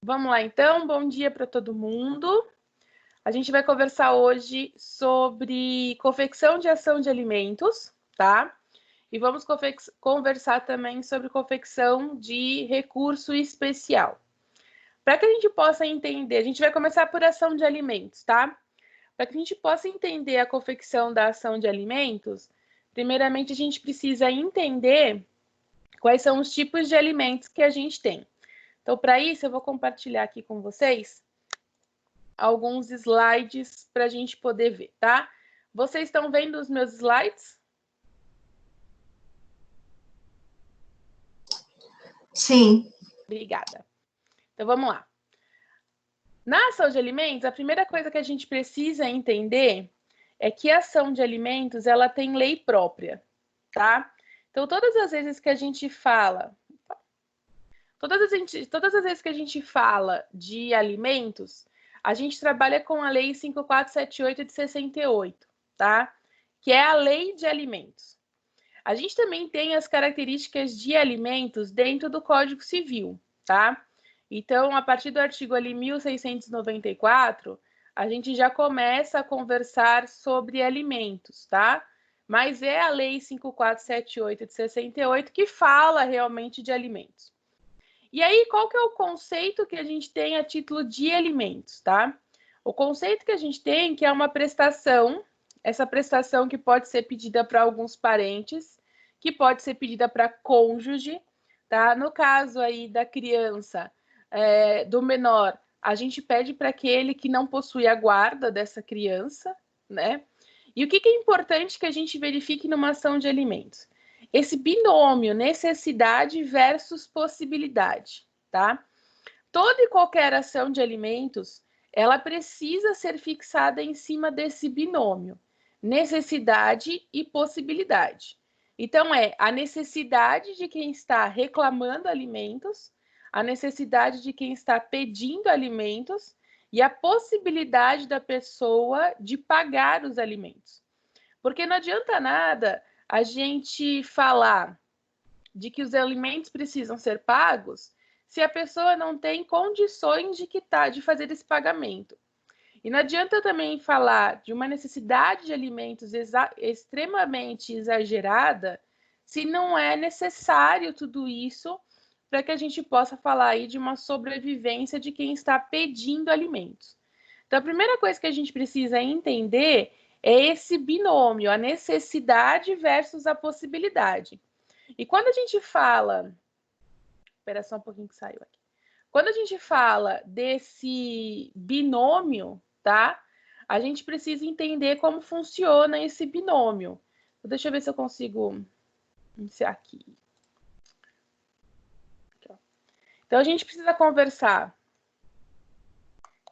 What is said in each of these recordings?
Vamos lá, então. Bom dia para todo mundo. A gente vai conversar hoje sobre confecção de ação de alimentos, tá? E vamos conversar também sobre confecção de recurso especial. Para que a gente possa entender, a gente vai começar por ação de alimentos, tá? Para que a gente possa entender a confecção da ação de alimentos, primeiramente a gente precisa entender quais são os tipos de alimentos que a gente tem. Então, para isso, eu vou compartilhar aqui com vocês alguns slides para a gente poder ver, tá? Vocês estão vendo os meus slides? Sim. Obrigada. Então, vamos lá. Na ação de alimentos, a primeira coisa que a gente precisa entender é que a ação de alimentos, ela tem lei própria, tá? Então, todas as vezes que a gente fala... Todas as vezes que a gente fala de alimentos, a gente trabalha com a Lei 5478 de 68, tá? Que é a Lei de Alimentos. A gente também tem as características de alimentos dentro do Código Civil, tá? Então, a partir do artigo ali 1694, a gente já começa a conversar sobre alimentos, tá? Mas é a Lei 5478 de 68 que fala realmente de alimentos. E aí, qual que é o conceito que a gente tem a título de alimentos, tá? O conceito que a gente tem que é uma prestação, essa prestação que pode ser pedida para alguns parentes, que pode ser pedida para cônjuge, tá? No caso aí da criança, do menor, a gente pede para aquele que não possui a guarda dessa criança, né? E o que é importante que a gente verifique numa ação de alimentos? Esse binômio necessidade versus possibilidade, tá? Toda e qualquer ação de alimentos, ela precisa ser fixada em cima desse binômio, necessidade e possibilidade. Então, é a necessidade de quem está reclamando alimentos, a necessidade de quem está pedindo alimentos e a possibilidade da pessoa de pagar os alimentos. Porque não adianta nada a gente falar de que os alimentos precisam ser pagos se a pessoa não tem condições de fazer esse pagamento. E não adianta também falar de uma necessidade de alimentos extremamente exagerada se não é necessário tudo isso para que a gente possa falar aí de uma sobrevivência de quem está pedindo alimentos. Então, a primeira coisa que a gente precisa entender é esse binômio, a necessidade versus a possibilidade. E quando a gente fala... Espera só um pouquinho que saiu aqui. Quando a gente fala desse binômio, tá? A gente precisa entender como funciona esse binômio. Deixa eu ver se eu consigo iniciar aqui. Então, a gente precisa conversar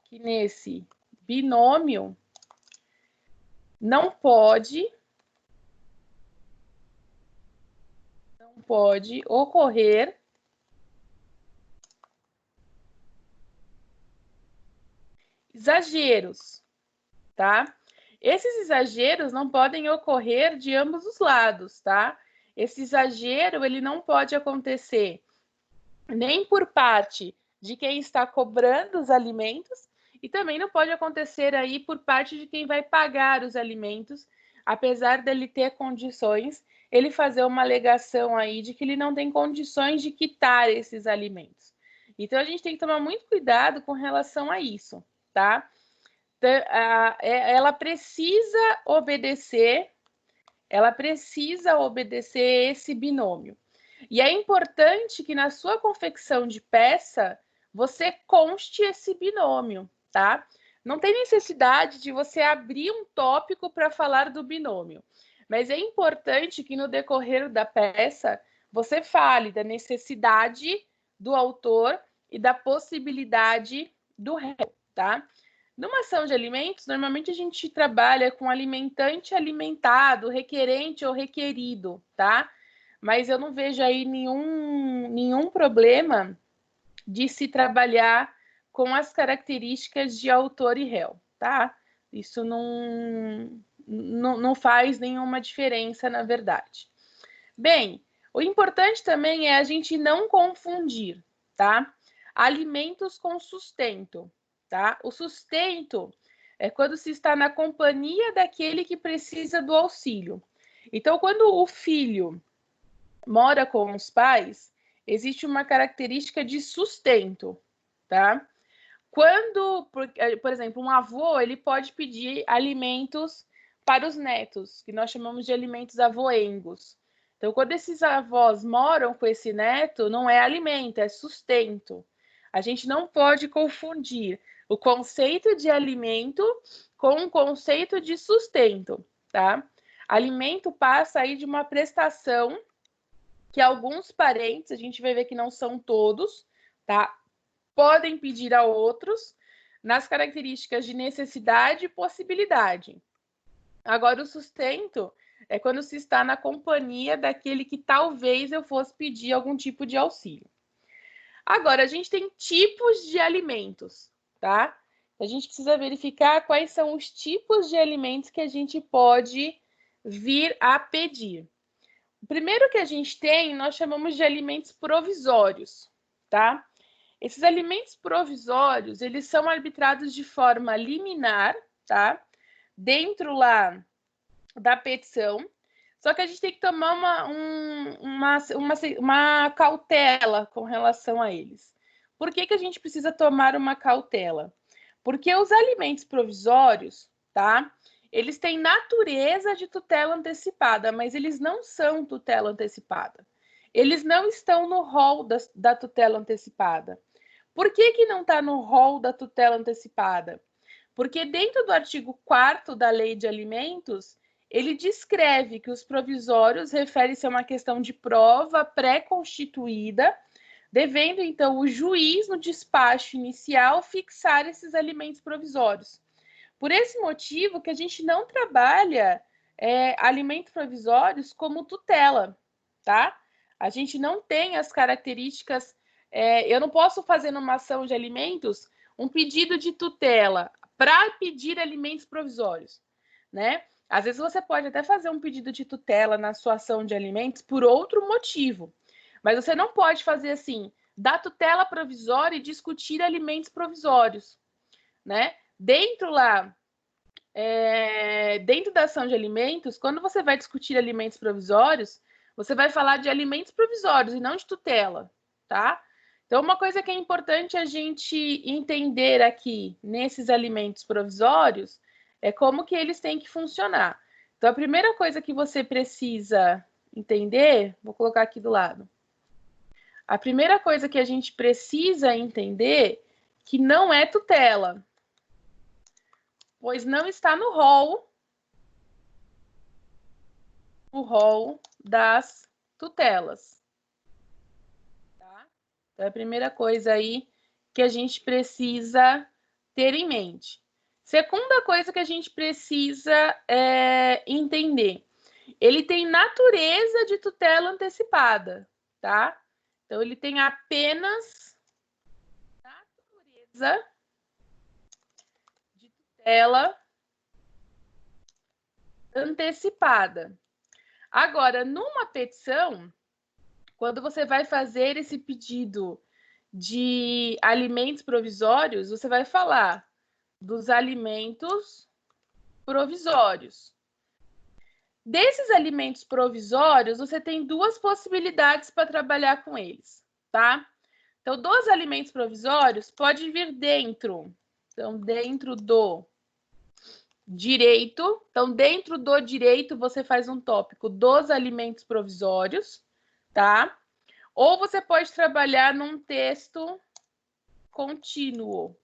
que nesse binômio não pode ocorrer exageros, tá? Esses exageros não podem ocorrer de ambos os lados, tá? Esse exagero, ele não pode acontecer nem por parte de quem está cobrando os alimentos e também não pode acontecer aí por parte de quem vai pagar os alimentos, apesar dele ter condições, ele fazer uma alegação aí de que ele não tem condições de quitar esses alimentos. Então, a gente tem que tomar muito cuidado com relação a isso, tá? Ela precisa obedecer esse binômio. E é importante que na sua confecção de peça, você conste esse binômio, tá? Não tem necessidade de você abrir um tópico para falar do binômio, mas é importante que no decorrer da peça, você fale da necessidade do autor e da possibilidade do réu, tá? Numa ação de alimentos, normalmente a gente trabalha com alimentante alimentado, requerente ou requerido, tá? Mas eu não vejo aí nenhum problema de se trabalhar com as características de autor e réu, tá? Isso não faz nenhuma diferença, na verdade. Bem, o importante também é a gente não confundir, tá? alimentos com sustento, tá? O sustento é quando se está na companhia daquele que precisa do auxílio. Então, quando o filho mora com os pais, existe uma característica de sustento, tá? Quando, por exemplo, um avô, ele pode pedir alimentos para os netos, que nós chamamos de alimentos avoengos. Então, quando esses avós moram com esse neto, não é alimento, é sustento. A gente não pode confundir o conceito de alimento com o conceito de sustento, tá? Alimento passa aí de uma prestação que alguns parentes, a gente vai ver que não são todos, tá? Podem pedir a outros nas características de necessidade e possibilidade. Agora, o sustento é quando se está na companhia daquele que talvez eu fosse pedir algum tipo de auxílio. Agora, a gente tem tipos de alimentos, tá? A gente precisa verificar quais são os tipos de alimentos que a gente pode vir a pedir. O primeiro que a gente tem, nós chamamos de alimentos provisórios, tá? Esses alimentos provisórios, eles são arbitrados de forma liminar, tá? Dentro lá da petição. Só que a gente tem que tomar uma cautela com relação a eles. Por que a gente precisa tomar uma cautela? Porque os alimentos provisórios, tá? Eles têm natureza de tutela antecipada, mas eles não são tutela antecipada. Eles não estão no rol da tutela antecipada. Por que não está no rol da tutela antecipada? Porque dentro do artigo 4º da Lei de Alimentos, ele descreve que os provisórios referem-se a uma questão de prova pré-constituída, devendo, então, o juiz, no despacho inicial, fixar esses alimentos provisórios. Por esse motivo que a gente não trabalha alimentos provisórios como tutela, tá? A gente não tem as características... eu não posso fazer numa ação de alimentos um pedido de tutela para pedir alimentos provisórios, né? Às vezes você pode até fazer um pedido de tutela na sua ação de alimentos por outro motivo, mas você não pode fazer assim, dar tutela provisória e discutir alimentos provisórios, né? Dentro da ação de alimentos, quando você vai discutir alimentos provisórios, você vai falar de alimentos provisórios e não de tutela, tá? Então, uma coisa que é importante a gente entender aqui nesses alimentos provisórios é como que eles têm que funcionar. Então, a primeira coisa que você precisa entender, vou colocar aqui do lado. A primeira coisa que a gente precisa entender que não é tutela, pois não está no rol das tutelas. Tá? Então, é a primeira coisa aí que a gente precisa ter em mente. Segunda coisa que a gente precisa entender. Ele tem natureza de tutela antecipada, tá? Então, ele tem apenas natureza de tutela antecipada. Agora, numa petição, quando você vai fazer esse pedido de alimentos provisórios, você vai falar dos alimentos provisórios. Desses alimentos provisórios, você tem duas possibilidades para trabalhar com eles, tá? Então, dos alimentos provisórios, pode vir dentro. Então, dentro do direito. Então, dentro do direito, você faz um tópico dos alimentos provisórios, tá? Ou você pode trabalhar num texto contínuo,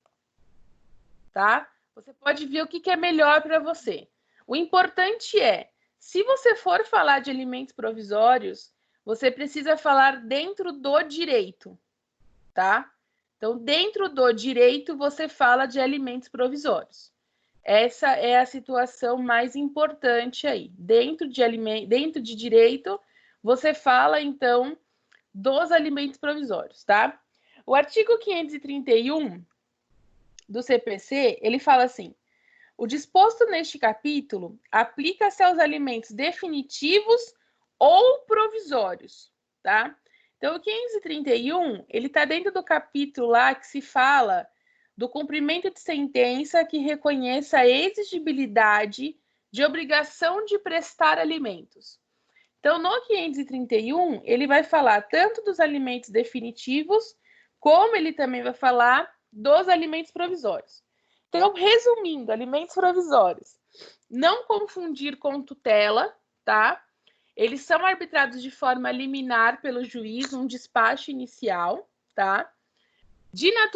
tá? Você pode ver o que é melhor para você. O importante é, se você for falar de alimentos provisórios, você precisa falar dentro do direito, tá? Então, dentro do direito, você fala de alimentos provisórios. Essa é a situação mais importante aí. Dentro de direito, você fala, então, dos alimentos provisórios, tá? O artigo 531 do CPC, ele fala assim: o disposto neste capítulo aplica-se aos alimentos definitivos ou provisórios, tá? Então, o 531, ele está dentro do capítulo lá que se fala do cumprimento de sentença que reconheça a exigibilidade de obrigação de prestar alimentos. Então, no 531, ele vai falar tanto dos alimentos definitivos, como ele também vai falar dos alimentos provisórios. Então, resumindo, alimentos provisórios. Não confundir com tutela, tá? Eles são arbitrados de forma liminar pelo juiz, um despacho inicial, tá?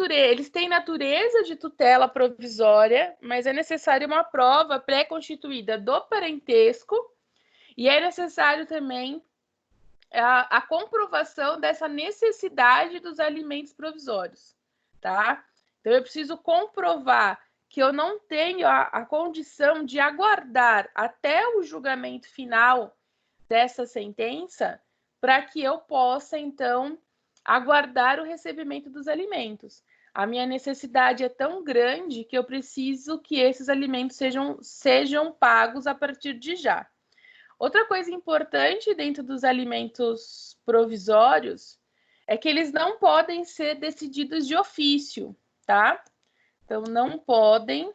Eles têm natureza de tutela provisória, mas é necessária uma prova pré-constituída do parentesco e é necessário também a comprovação dessa necessidade dos alimentos provisórios, tá? Então, eu preciso comprovar que eu não tenho a condição de aguardar até o julgamento final dessa sentença para que eu possa, então, aguardar o recebimento dos alimentos. A minha necessidade é tão grande que eu preciso que esses alimentos sejam pagos a partir de já. Outra coisa importante dentro dos alimentos provisórios é que eles não podem ser decididos de ofício, tá? Então, não podem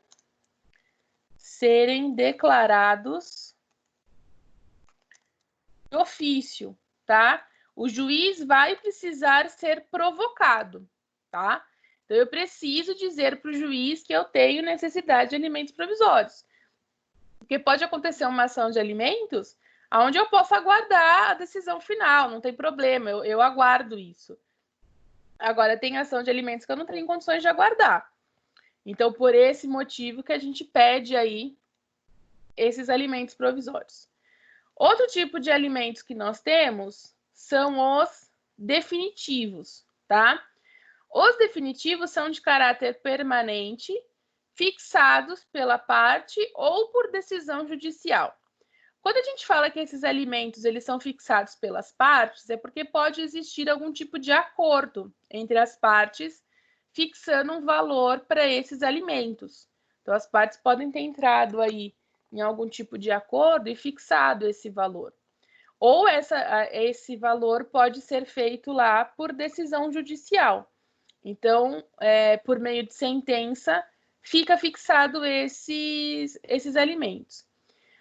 serem declarados de ofício, tá? O juiz vai precisar ser provocado, tá? Então, eu preciso dizer para o juiz que eu tenho necessidade de alimentos provisórios. Porque pode acontecer uma ação de alimentos onde eu posso aguardar a decisão final, não tem problema, eu aguardo isso. Agora, tem ação de alimentos que eu não tenho condições de aguardar. Então, por esse motivo que a gente pede aí esses alimentos provisórios. Outro tipo de alimentos que nós temos são os definitivos, tá? Os definitivos são de caráter permanente, fixados pela parte ou por decisão judicial. Quando a gente fala que esses alimentos eles são fixados pelas partes, é porque pode existir algum tipo de acordo entre as partes fixando um valor para esses alimentos. Então, as partes podem ter entrado aí em algum tipo de acordo e fixado esse valor. Ou esse valor pode ser feito lá por decisão judicial. Então, por meio de sentença, fica fixado esses alimentos.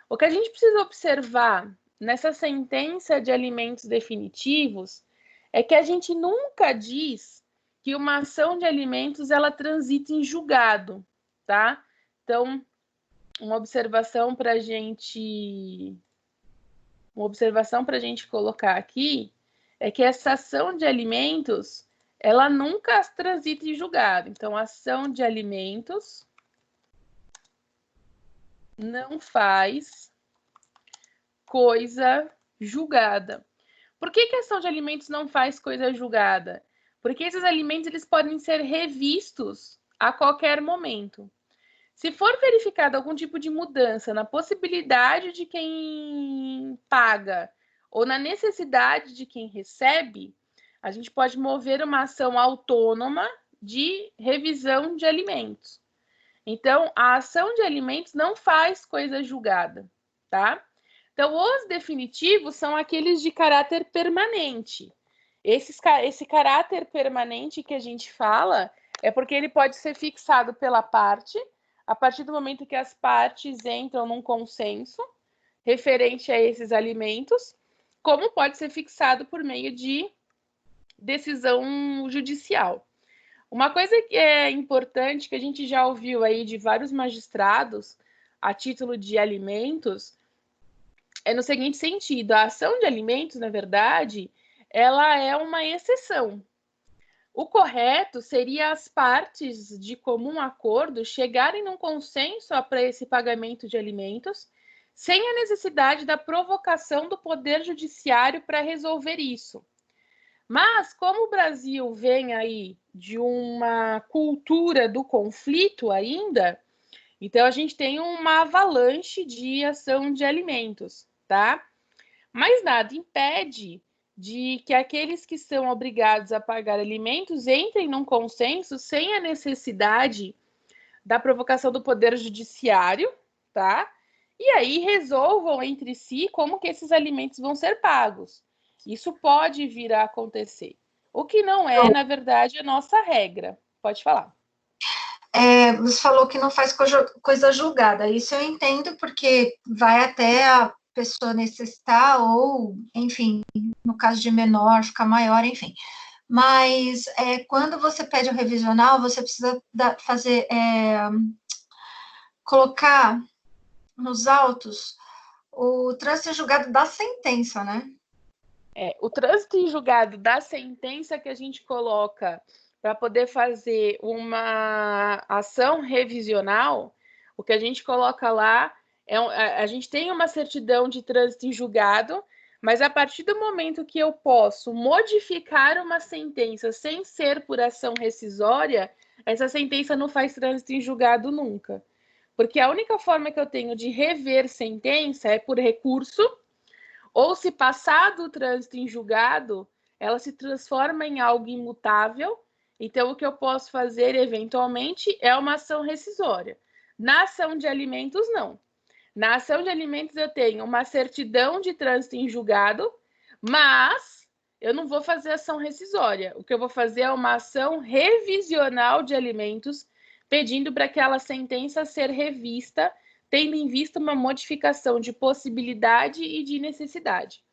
O que a gente precisa observar nessa sentença de alimentos definitivos é que a gente nunca diz que uma ação de alimentos ela transita em julgado, tá? Então, uma observação para a gente colocar aqui é que essa ação de alimentos ela nunca transita em julgado. Então, a ação de alimentos não faz coisa julgada. Por que a ação de alimentos não faz coisa julgada? Porque esses alimentos eles podem ser revistos a qualquer momento. Se for verificado algum tipo de mudança na possibilidade de quem paga ou na necessidade de quem recebe, a gente pode mover uma ação autônoma de revisão de alimentos. Então, a ação de alimentos não faz coisa julgada, tá? Então, os definitivos são aqueles de caráter permanente. Esse caráter permanente que a gente fala é porque ele pode ser fixado pela parte, a partir do momento que as partes entram num consenso referente a esses alimentos, como pode ser fixado por meio de decisão judicial. Uma coisa que é importante, que a gente já ouviu aí de vários magistrados a título de alimentos, é no seguinte sentido: a ação de alimentos, na verdade, ela é uma exceção. O correto seria as partes de comum acordo chegarem num consenso para esse pagamento de alimentos, sem a necessidade da provocação do Poder Judiciário para resolver isso. Mas, como o Brasil vem aí de uma cultura do conflito ainda, então a gente tem uma avalanche de ação de alimentos, tá? Mas nada impede de que aqueles que são obrigados a pagar alimentos entrem num consenso sem a necessidade da provocação do Poder Judiciário, tá? E aí resolvam entre si como que esses alimentos vão ser pagos. Isso pode vir a acontecer. O que não é, na verdade, a nossa regra. Pode falar. Você falou que não faz coisa julgada. Isso eu entendo, porque vai até a pessoa necessitar, ou, enfim, no caso de menor, ficar maior, enfim. Mas quando você pede o revisional, você precisa colocar nos autos o trânsito em julgado da sentença, né? O trânsito em julgado da sentença que a gente coloca para poder fazer uma ação revisional, o que a gente coloca lá a gente tem uma certidão de trânsito em julgado, mas a partir do momento que eu posso modificar uma sentença sem ser por ação rescisória, essa sentença não faz trânsito em julgado nunca. Porque a única forma que eu tenho de rever sentença é por recurso, ou se passado o trânsito em julgado, ela se transforma em algo imutável. Então, o que eu posso fazer, eventualmente, é uma ação rescisória. Na ação de alimentos, não. Na ação de alimentos, eu tenho uma certidão de trânsito em julgado, mas eu não vou fazer ação rescisória. O que eu vou fazer é uma ação revisional de alimentos, pedindo para aquela sentença ser revista, tendo em vista uma modificação de possibilidade e de necessidade.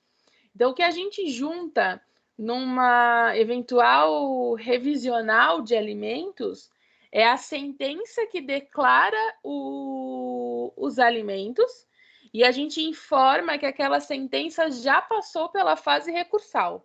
Então, o que a gente junta numa eventual revisional de alimentos é a sentença que declara os alimentos, e a gente informa que aquela sentença já passou pela fase recursal.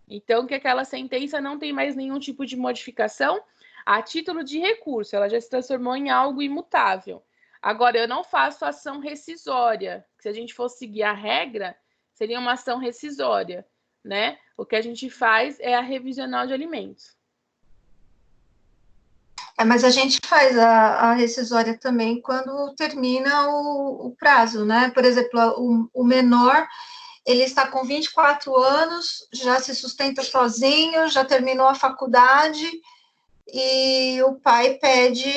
Então, que aquela sentença não tem mais nenhum tipo de modificação a título de recurso, ela já se transformou em algo imutável. Agora, eu não faço ação rescisória. Se a gente fosse seguir a regra, seria uma ação rescisória, né? O que a gente faz é a revisional de alimentos. Mas a gente faz a rescisória também quando termina o prazo, né? Por exemplo, o menor, ele está com 24 anos, já se sustenta sozinho, já terminou a faculdade, e o pai pede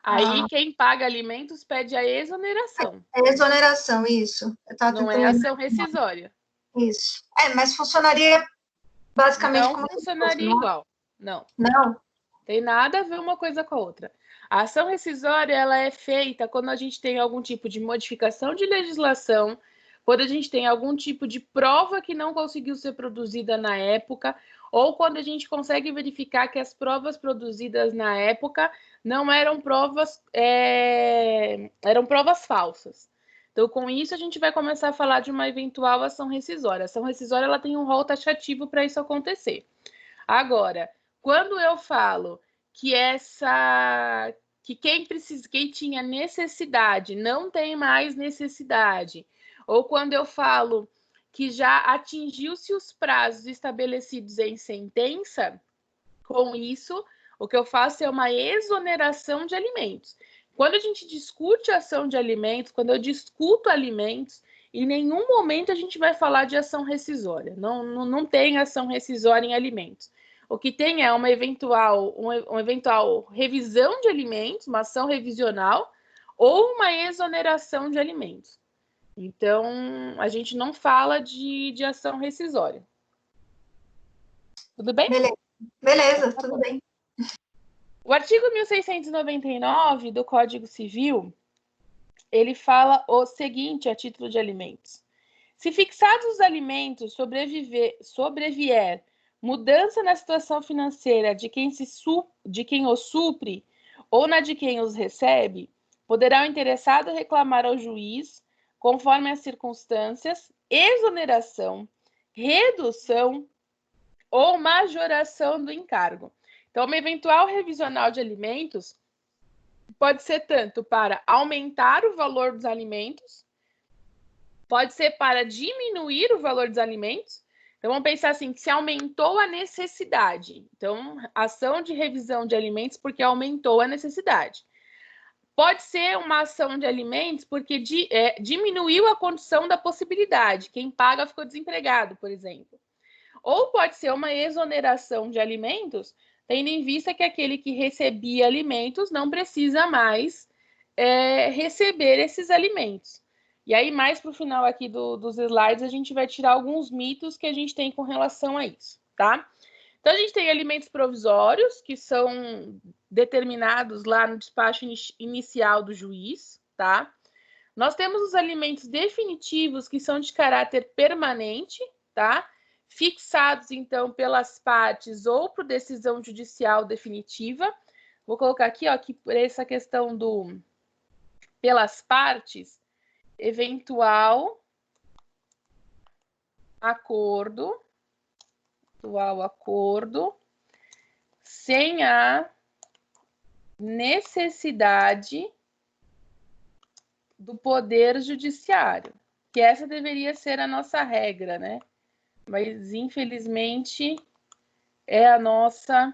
Aí, quem paga alimentos pede a exoneração. A exoneração, isso. Não é ação rescisória. Isso. Mas funcionaria basicamente como não funcionaria igual. Não. Não. Tem nada a ver uma coisa com a outra. A ação rescisória, ela é feita quando a gente tem algum tipo de modificação de legislação, quando a gente tem algum tipo de prova que não conseguiu ser produzida na época, ou quando a gente consegue verificar que as provas produzidas na época não eram provas, eram provas falsas. Então, com isso, a gente vai começar a falar de uma eventual ação rescisória. A ação rescisória, ela tem um rol taxativo para isso acontecer. Agora, quando eu falo que quem tinha necessidade não tem mais necessidade, ou quando eu falo que já atingiu-se os prazos estabelecidos em sentença, com isso, o que eu faço é uma exoneração de alimentos. Quando a gente discute ação de alimentos, quando eu discuto alimentos, em nenhum momento a gente vai falar de ação rescisória. Não tem ação rescisória em alimentos. O que tem é uma eventual revisão de alimentos, uma ação revisional, ou uma exoneração de alimentos. Então, a gente não fala de ação rescisória. Tudo bem? Beleza, tudo bem. O artigo 1699 do Código Civil, ele fala o seguinte a título de alimentos. Se fixados os alimentos sobrevier mudança na situação financeira de quem os supre ou na de quem os recebe, poderá o interessado reclamar ao juiz, conforme as circunstâncias, exoneração, redução ou majoração do encargo. Então, uma eventual revisional de alimentos pode ser tanto para aumentar o valor dos alimentos, pode ser para diminuir o valor dos alimentos. Então, vamos pensar assim, que se aumentou a necessidade. Então, ação de revisão de alimentos porque aumentou a necessidade. Pode ser uma ação de alimentos porque diminuiu a condição da possibilidade. Quem paga ficou desempregado, por exemplo. Ou pode ser uma exoneração de alimentos, tendo em vista que aquele que recebia alimentos não precisa mais receber esses alimentos. E aí, mais para o final aqui dos slides, a gente vai tirar alguns mitos que a gente tem com relação a isso, tá? Então, a gente tem alimentos provisórios, que são determinados lá no despacho inicial do juiz, tá? Nós temos os alimentos definitivos, que são de caráter permanente, tá? Fixados, então, pelas partes ou por decisão judicial definitiva. Vou colocar aqui, ó, que por essa questão do pelas partes, eventual acordo, sem a necessidade do poder judiciário, que essa deveria ser a nossa regra, né? Mas, infelizmente, é a nossa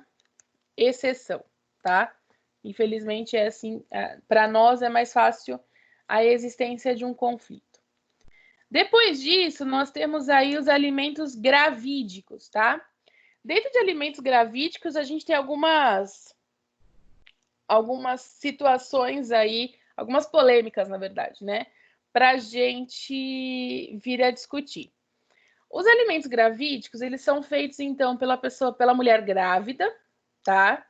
exceção, tá? Infelizmente, é assim, para nós é mais fácil a existência de um conflito. Depois disso, nós temos aí os alimentos gravídicos, tá? Dentro de alimentos gravídicos, a gente tem algumas situações aí, algumas polêmicas, na verdade, né? Para a gente vir a discutir. Os alimentos gravídicos, eles são feitos, então, pela mulher grávida, tá?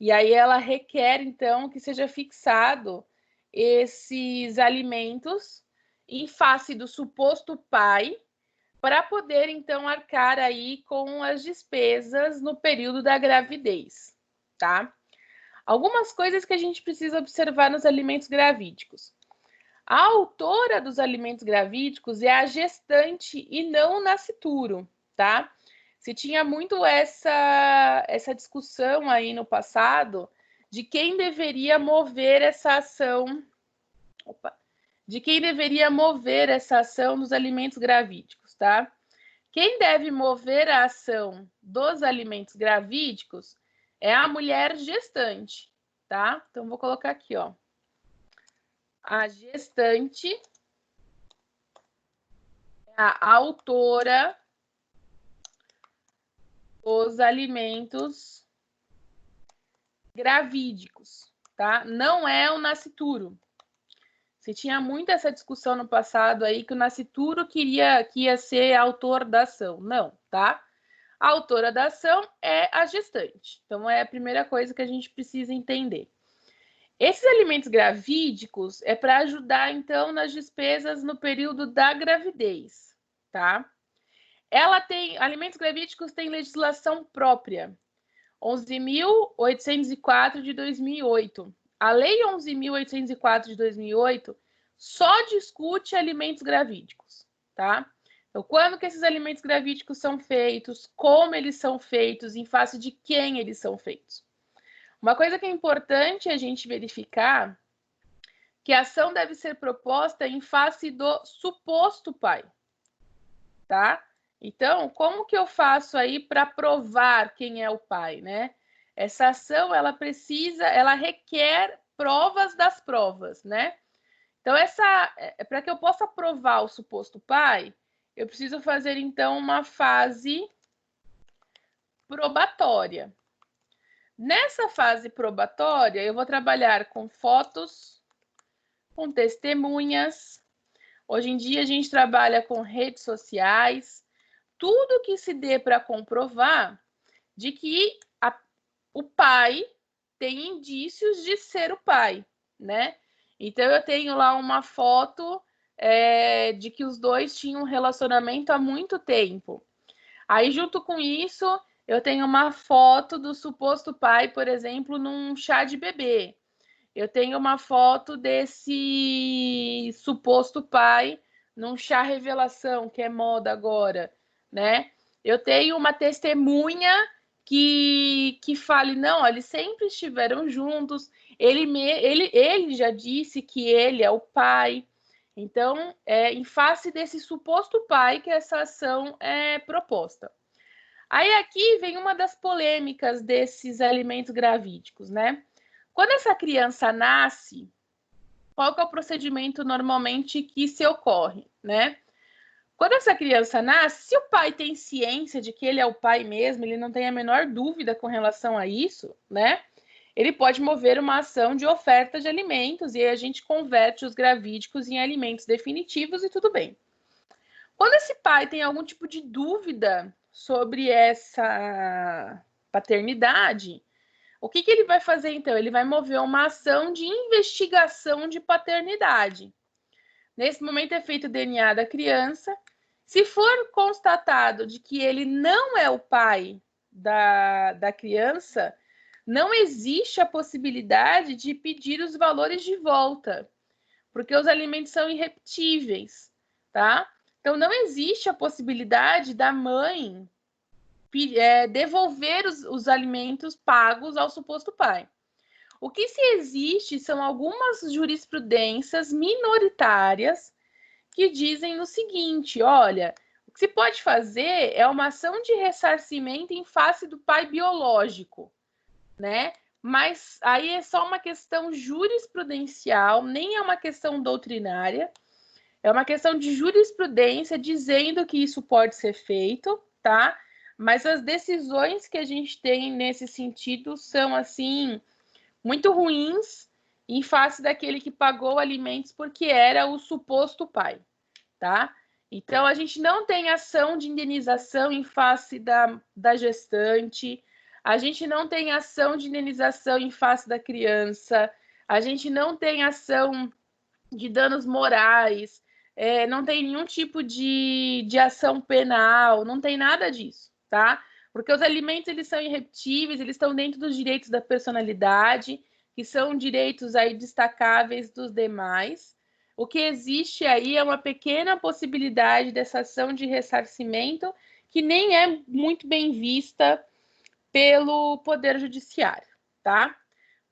E aí ela requer, então, que seja fixado esses alimentos em face do suposto pai, para poder, então, arcar aí com as despesas no período da gravidez, tá? Algumas coisas que a gente precisa observar nos alimentos gravídicos. A autora dos alimentos gravídicos é a gestante e não o nascituro, tá? Se tinha muito essa discussão aí no passado de quem deveria mover essa ação, de quem deveria mover essa ação nos alimentos gravídicos, tá? Quem deve mover a ação dos alimentos gravídicos é a mulher gestante, tá? Então, vou colocar aqui, ó. A gestante é a autora dos alimentos gravídicos, tá? Não é o nascituro. Se tinha muito essa discussão no passado aí que o nascituro que ia ser autor da ação. Não, tá? A autora da ação é a gestante. Então, é a primeira coisa que a gente precisa entender. Esses alimentos gravídicos é para ajudar, então, nas despesas no período da gravidez, tá? Alimentos gravídicos têm legislação própria, 11.804 de 2008. A Lei 11.804 de 2008 só discute alimentos gravídicos, tá? Então, quando que esses alimentos gravídicos são feitos, como eles são feitos, em face de quem eles são feitos. Uma coisa que é importante a gente verificar que a ação deve ser proposta em face do suposto pai, tá? Então, como que eu faço aí para provar quem é o pai, né? Essa ação, ela requer provas das provas, né? Então, para que eu possa provar o suposto pai, eu preciso fazer, então, uma fase probatória. Nessa fase probatória, eu vou trabalhar com fotos, com testemunhas. Hoje em dia, a gente trabalha com redes sociais. Tudo que se dê para comprovar de que o pai tem indícios de ser o pai, né? Então, eu tenho lá uma foto de que os dois tinham um relacionamento há muito tempo. Aí, junto com isso, eu tenho uma foto do suposto pai, por exemplo, num chá de bebê. Eu tenho uma foto desse suposto pai num chá revelação, que é moda agora, né? Eu tenho uma testemunha que fale, não, eles sempre estiveram juntos, ele já disse que ele é o pai. Então, em face desse suposto pai que essa ação é proposta. Aí aqui vem uma das polêmicas desses alimentos gravídicos, né? Quando essa criança nasce, qual que é o procedimento normalmente que se ocorre, né? Quando essa criança nasce, se o pai tem ciência de que ele é o pai mesmo, ele não tem a menor dúvida com relação a isso, né? ele pode mover uma ação de oferta de alimentos e aí a gente converte os gravídicos em alimentos definitivos e tudo bem. Quando esse pai tem algum tipo de dúvida sobre essa paternidade, o que ele vai fazer então? Ele vai mover uma ação de investigação de paternidade. Nesse momento é feito o DNA da criança. Se for constatado de que ele não é o pai da criança, não existe a possibilidade de pedir os valores de volta, porque os alimentos são irrepetíveis, tá? Então, não existe a possibilidade da mãe devolver os alimentos pagos ao suposto pai. O que se existe são algumas jurisprudências minoritárias que dizem o seguinte: olha, o que se pode fazer é uma ação de ressarcimento em face do pai biológico, né? Mas aí é só uma questão jurisprudencial, nem é uma questão doutrinária, é uma questão de jurisprudência dizendo que isso pode ser feito, tá? Mas as decisões que a gente tem nesse sentido são, assim, muito ruins em face daquele que pagou alimentos porque era o suposto pai, tá? Então, a gente não tem ação de indenização em face da gestante, a gente não tem ação de indenização em face da criança, a gente não tem ação de danos morais, não tem nenhum tipo de ação penal, não tem nada disso, tá? Porque os alimentos, eles são irrepetíveis, eles estão dentro dos direitos da personalidade, que são direitos aí destacáveis dos demais. O que existe aí é uma pequena possibilidade dessa ação de ressarcimento que nem é muito bem vista pelo Poder Judiciário, tá?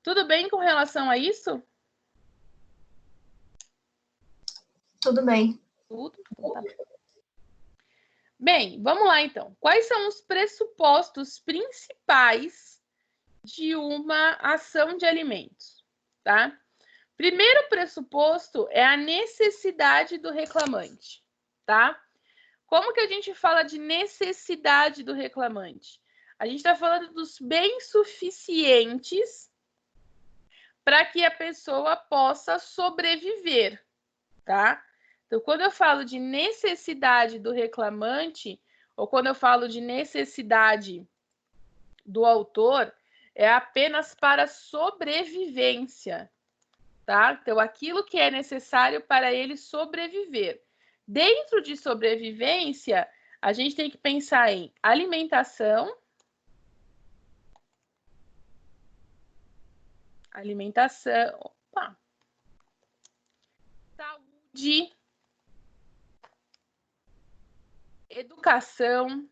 Tudo bem com relação a isso? Tudo bem. Tudo? Tá. Bem, vamos lá então. Quais são os pressupostos principais de uma ação de alimentos, tá? Primeiro pressuposto é a necessidade do reclamante, tá? Como que a gente fala de necessidade do reclamante? A gente está falando dos bens suficientes para que a pessoa possa sobreviver, tá? Então, quando eu falo de necessidade do reclamante, ou quando eu falo de necessidade do autor, é apenas para sobrevivência, tá? Então, aquilo que é necessário para ele sobreviver. Dentro de sobrevivência, a gente tem que pensar em alimentação, saúde, educação,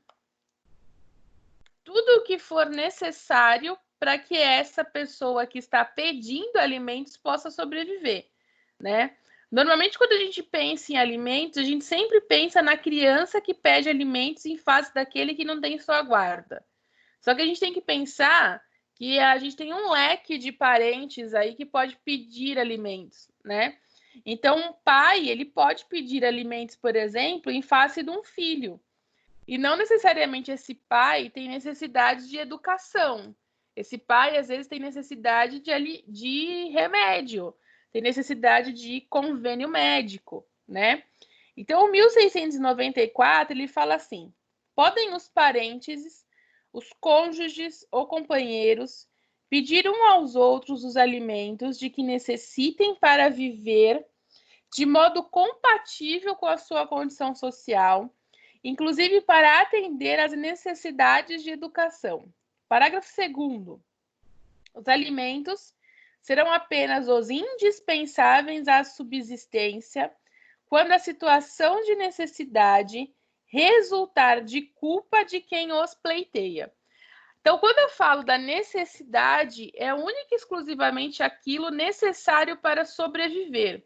tudo o que for necessário para que essa pessoa que está pedindo alimentos possa sobreviver, né? Normalmente, quando a gente pensa em alimentos, a gente sempre pensa na criança que pede alimentos em face daquele que não tem sua guarda. Só que a gente tem que pensar que a gente tem um leque de parentes aí que pode pedir alimentos, né? Então, um pai, ele pode pedir alimentos, por exemplo, em face de um filho. E não necessariamente esse pai tem necessidade de educação. Esse pai, às vezes, tem necessidade de remédio, tem necessidade de convênio médico, né? Então, o 1694, ele fala assim: podem os parentes, os cônjuges ou companheiros pedir um aos outros os alimentos de que necessitem para viver de modo compatível com a sua condição social, inclusive para atender às necessidades de educação. Parágrafo 2º. Os alimentos serão apenas os indispensáveis à subsistência quando a situação de necessidade resultar de culpa de quem os pleiteia. Então, quando eu falo da necessidade, é única e exclusivamente aquilo necessário para sobreviver.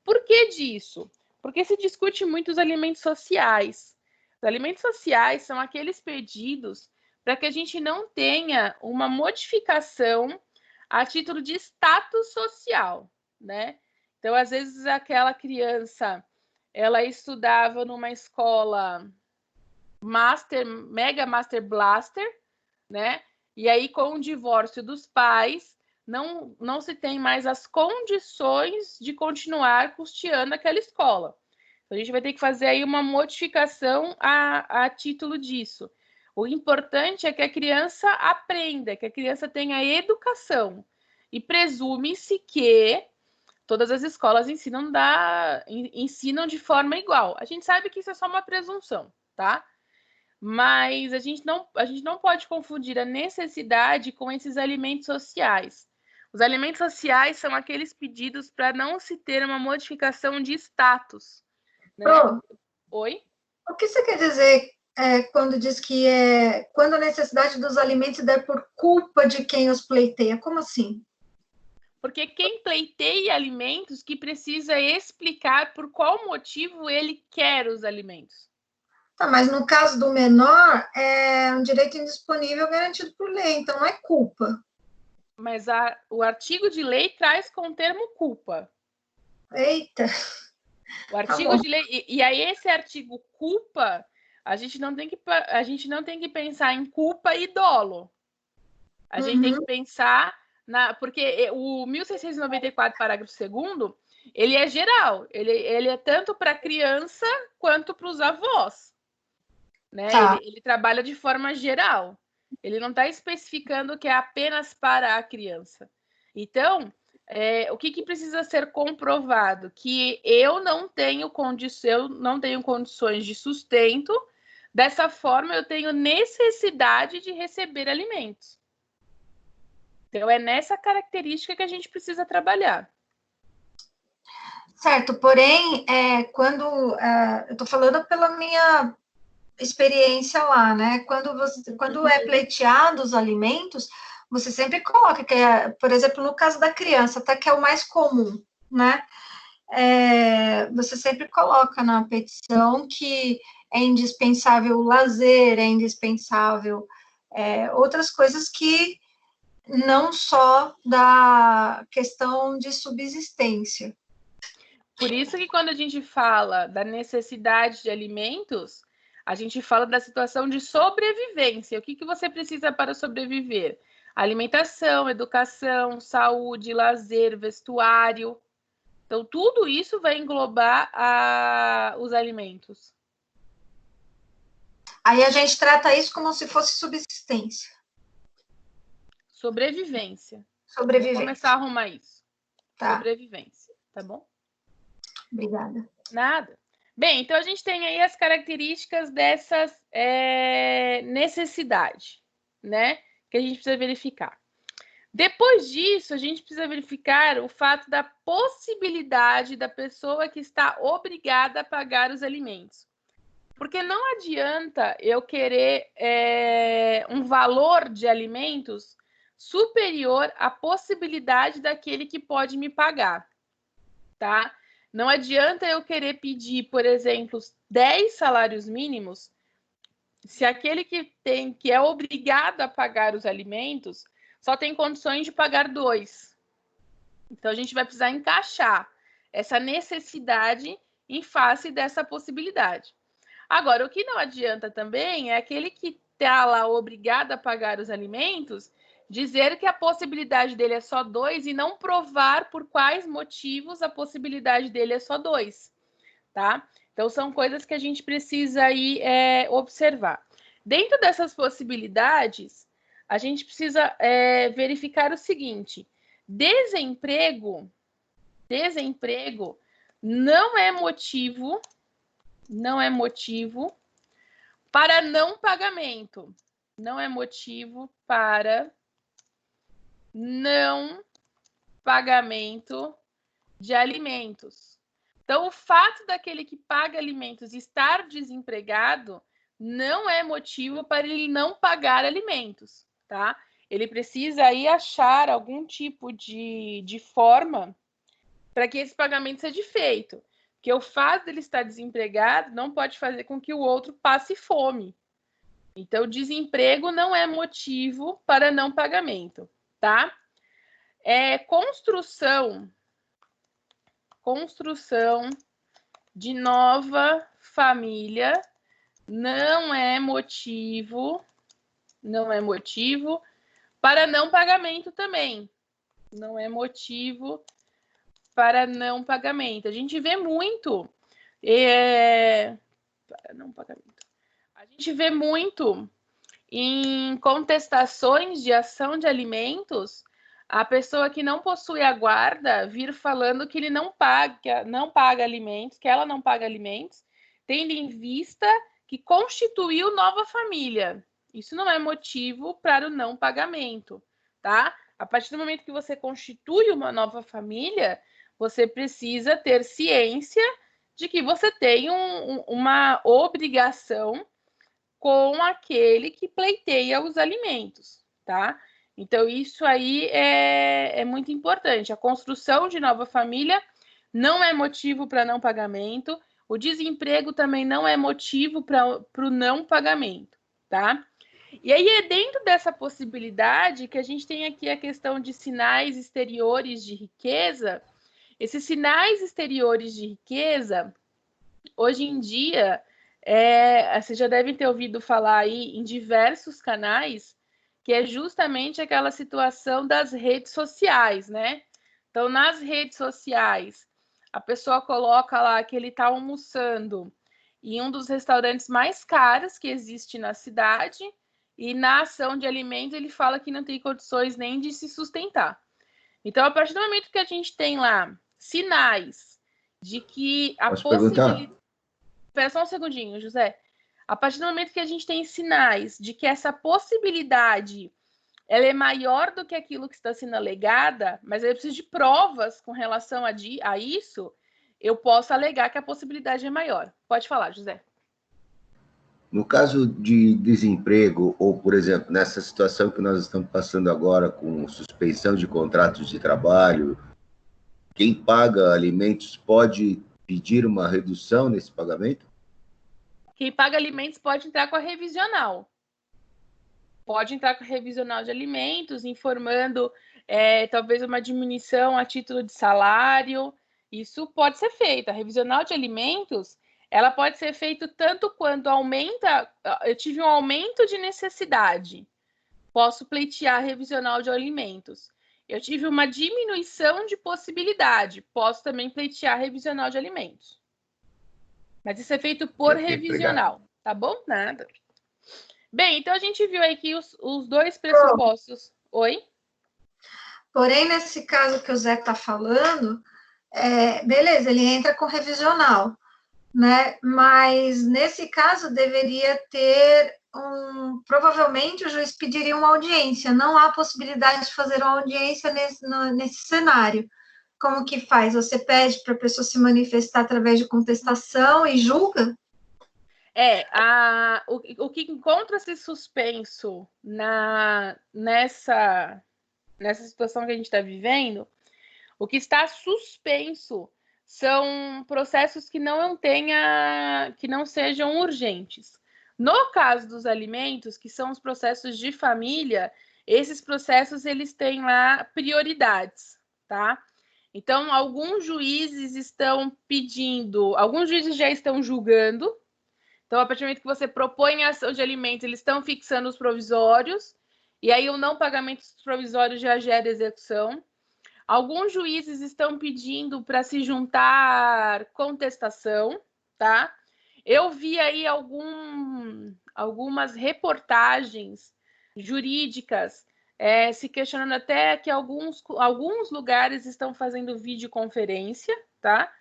Por que disso? Porque se discute muito os alimentos sociais. Os alimentos sociais são aqueles pedidos para que a gente não tenha uma modificação a título de status social, né? Então, às vezes, aquela criança, ela estudava numa escola Mega Master Blaster, né? E aí, com o divórcio dos pais, não se tem mais as condições de continuar custeando aquela escola. Então, a gente vai ter que fazer aí uma modificação a título disso. O importante é que a criança aprenda, que a criança tenha educação. E presume-se que todas as escolas ensinam de forma igual. A gente sabe que isso é só uma presunção, tá? Mas a gente não pode confundir a necessidade com esses alimentos sociais. Os alimentos sociais são aqueles pedidos para não se ter uma modificação de status. Né? Oi? O que você quer dizer quando diz que quando a necessidade dos alimentos der por culpa de quem os pleiteia? Como assim? Porque quem pleiteia alimentos que precisa explicar por qual motivo ele quer os alimentos. Tá, mas no caso do menor, é um direito indisponível garantido por lei, então não é culpa. Mas o artigo de lei traz com o termo culpa. Eita! O artigo de lei. E aí, esse artigo culpa, a gente não tem que pensar em culpa e dolo. A gente tem que pensar porque o 1694, parágrafo 2º, ele é geral. Ele é tanto para a criança quanto para os avós. Né? Tá. Ele trabalha de forma geral. Ele não está especificando que é apenas para a criança. Então, o que precisa ser comprovado? Que eu não tenho condições de sustento, dessa forma eu tenho necessidade de receber alimentos. Então, é nessa característica que a gente precisa trabalhar. Certo, porém, quando eu estou falando pela minha experiência lá, né? Quando é pleiteado os alimentos, você sempre coloca que por exemplo, no caso da criança, até que é o mais comum, né? Você sempre coloca na petição que é indispensável o lazer, é indispensável outras coisas que não só da questão de subsistência. Por isso que quando a gente fala da necessidade de alimentos, a gente fala da situação de sobrevivência. O que você precisa para sobreviver? Alimentação, educação, saúde, lazer, vestuário. Então, tudo isso vai englobar os alimentos. Aí a gente trata isso como se fosse subsistência. Sobrevivência. Sobrevivência. Vou começar a arrumar isso. Tá. Sobrevivência, tá bom? Obrigada. Nada. Bem, então a gente tem aí as características dessas necessidade, né? Que a gente precisa verificar. Depois disso, a gente precisa verificar o fato da possibilidade da pessoa que está obrigada a pagar os alimentos. Porque não adianta eu querer um valor de alimentos superior à possibilidade daquele que pode me pagar, tá? Não adianta eu querer pedir, por exemplo, 10 salários mínimos, se aquele que é obrigado a pagar os alimentos só tem condições de pagar 2. Então, a gente vai precisar encaixar essa necessidade em face dessa possibilidade. Agora, o que não adianta também é aquele que está lá obrigado a pagar os alimentos dizer que a possibilidade dele é só 2 e não provar por quais motivos a possibilidade dele é só 2, tá? Então, são coisas que a gente precisa aí observar. Dentro dessas possibilidades, a gente precisa verificar o seguinte: desemprego não é motivo para não pagamento. Não é motivo para não pagamento de alimentos. Então, o fato daquele que paga alimentos estar desempregado não é motivo para ele não pagar alimentos, tá? Ele precisa aí achar algum tipo de forma para que esse pagamento seja feito. Porque o fato dele estar desempregado não pode fazer com que o outro passe fome. Então, desemprego não é motivo para não pagamento, tá? Construção de nova família não é motivo para não pagamento também, Não é motivo para não pagamento. A gente vê muito para não pagamento. A gente vê muito em contestações de ação de alimentos, a pessoa que não possui a guarda vir falando que ele não paga alimentos, que ela não paga alimentos, tendo em vista que constituiu nova família. Isso não é motivo para o não pagamento, tá? A partir do momento que você constitui uma nova família, você precisa ter ciência de que você tem uma obrigação com aquele que pleiteia os alimentos, tá? Então, isso aí é muito importante. A construção de nova família não é motivo para não pagamento. O desemprego também não é motivo para o não pagamento, tá? E aí é dentro dessa possibilidade que a gente tem aqui a questão de sinais exteriores de riqueza. Esses sinais exteriores de riqueza, hoje em dia, vocês já devem ter ouvido falar aí em diversos canais, que é justamente aquela situação das redes sociais, né? Então, nas redes sociais, a pessoa coloca lá que ele está almoçando em um dos restaurantes mais caros que existe na cidade, e na ação de alimentos ele fala que não tem condições nem de se sustentar. Então, a partir do momento que a gente tem lá sinais de que a possibilidade... Espera só um segundinho, José. A partir do momento que a gente tem sinais de que essa possibilidade ela é maior do que aquilo que está sendo alegada, mas eu preciso de provas com relação a isso, eu posso alegar que a possibilidade é maior. Pode falar, José. No caso de desemprego, ou, por exemplo, nessa situação que nós estamos passando agora com suspensão de contratos de trabalho, quem paga alimentos pode pedir uma redução nesse pagamento? Quem paga alimentos pode entrar com a revisional. Pode entrar com a revisional de alimentos, informando talvez uma diminuição a título de salário. Isso pode ser feito. A revisional de alimentos, ela pode ser feita tanto quando aumenta... Eu tive um aumento de necessidade, posso pleitear a revisional de alimentos. Eu tive uma diminuição de possibilidade, posso também pleitear a revisional de alimentos. Mas isso é feito por revisional, tá bom? Nada. Bem, então a gente viu aí que os dois pressupostos... Oi? Porém, nesse caso que o Zé está falando, beleza, ele entra com revisional, né? Mas nesse caso deveria ter provavelmente o juiz pediria uma audiência. Não há possibilidade de fazer uma audiência nesse cenário. Como que faz? Você pede para a pessoa se manifestar através de contestação e julga? O que encontra-se suspenso nessa situação que a gente está vivendo, o que está suspenso são processos que não sejam urgentes. No caso dos alimentos, que são os processos de família, esses processos eles têm lá prioridades, tá? Então, alguns juízes já estão julgando. Então, a partir do momento que você propõe a ação de alimentos, eles estão fixando os provisórios, e aí o não pagamento dos provisórios já gera execução. Alguns juízes estão pedindo para se juntar contestação, tá? Eu vi aí algumas reportagens jurídicas se questionando até que alguns lugares estão fazendo videoconferência, tá?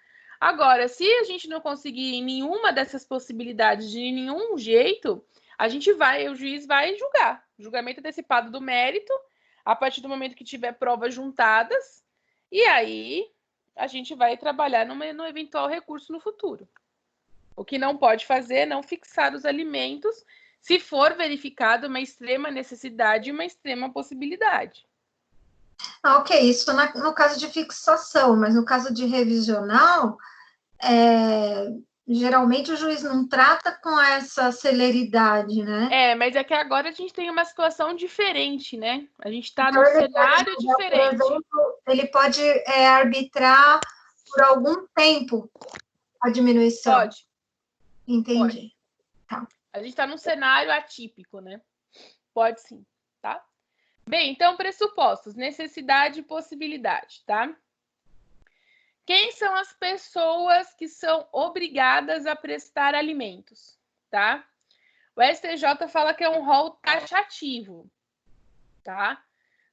Agora, se a gente não conseguir nenhuma dessas possibilidades de nenhum jeito, o juiz vai julgar. Julgamento antecipado do mérito, a partir do momento que tiver provas juntadas, e aí a gente vai trabalhar no eventual recurso no futuro. O que não pode fazer é não fixar os alimentos se for verificado uma extrema necessidade e uma extrema possibilidade. Ok, isso no caso de fixação, mas no caso de revisional, geralmente o juiz não trata com essa celeridade, né? Mas é que agora a gente tem uma situação diferente, né? A gente está num cenário diferente. Por exemplo, ele pode arbitrar por algum tempo a diminuição. Pode. Entendi. Tá. A gente está num cenário atípico, né? Pode sim, tá? Bem, então, pressupostos, necessidade e possibilidade, tá? Quem são as pessoas que são obrigadas a prestar alimentos, tá? O STJ fala que é um rol taxativo, tá?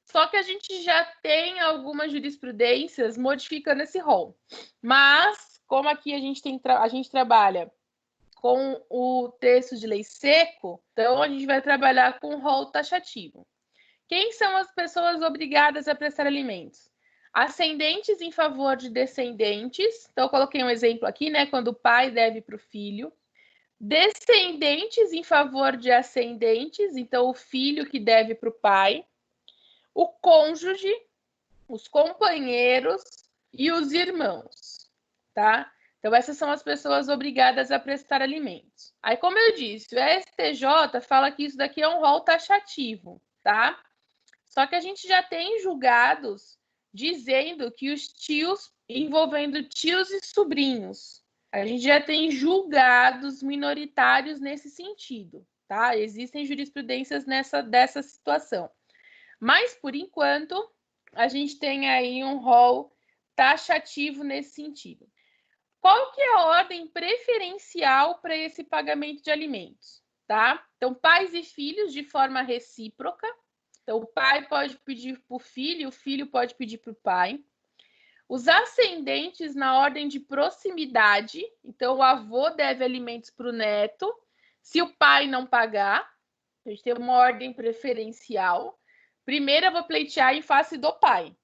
Só que a gente já tem algumas jurisprudências modificando esse rol. Mas, como aqui a gente trabalha com o texto de lei seco, então a gente vai trabalhar com o rol taxativo. Quem são as pessoas obrigadas a prestar alimentos? Ascendentes em favor de descendentes. Então, eu coloquei um exemplo aqui, né? Quando o pai deve para o filho. Descendentes em favor de ascendentes. Então, o filho que deve para o pai. O cônjuge, os companheiros e os irmãos, tá? Então, essas são as pessoas obrigadas a prestar alimentos. Aí, como eu disse, o STJ fala que isso daqui é um rol taxativo, tá? Só que a gente já tem julgados dizendo que os tios, envolvendo tios e sobrinhos, a gente já tem julgados minoritários nesse sentido, tá? Existem jurisprudências dessa situação. Mas, por enquanto, a gente tem aí um rol taxativo nesse sentido. Qual que é a ordem preferencial para esse pagamento de alimentos, tá? Então, pais e filhos de forma recíproca. Então, o pai pode pedir para o filho pode pedir para o pai. Os ascendentes na ordem de proximidade. Então, o avô deve alimentos para o neto. Se o pai não pagar, a gente tem uma ordem preferencial. Primeiro, eu vou pleitear em face do pai.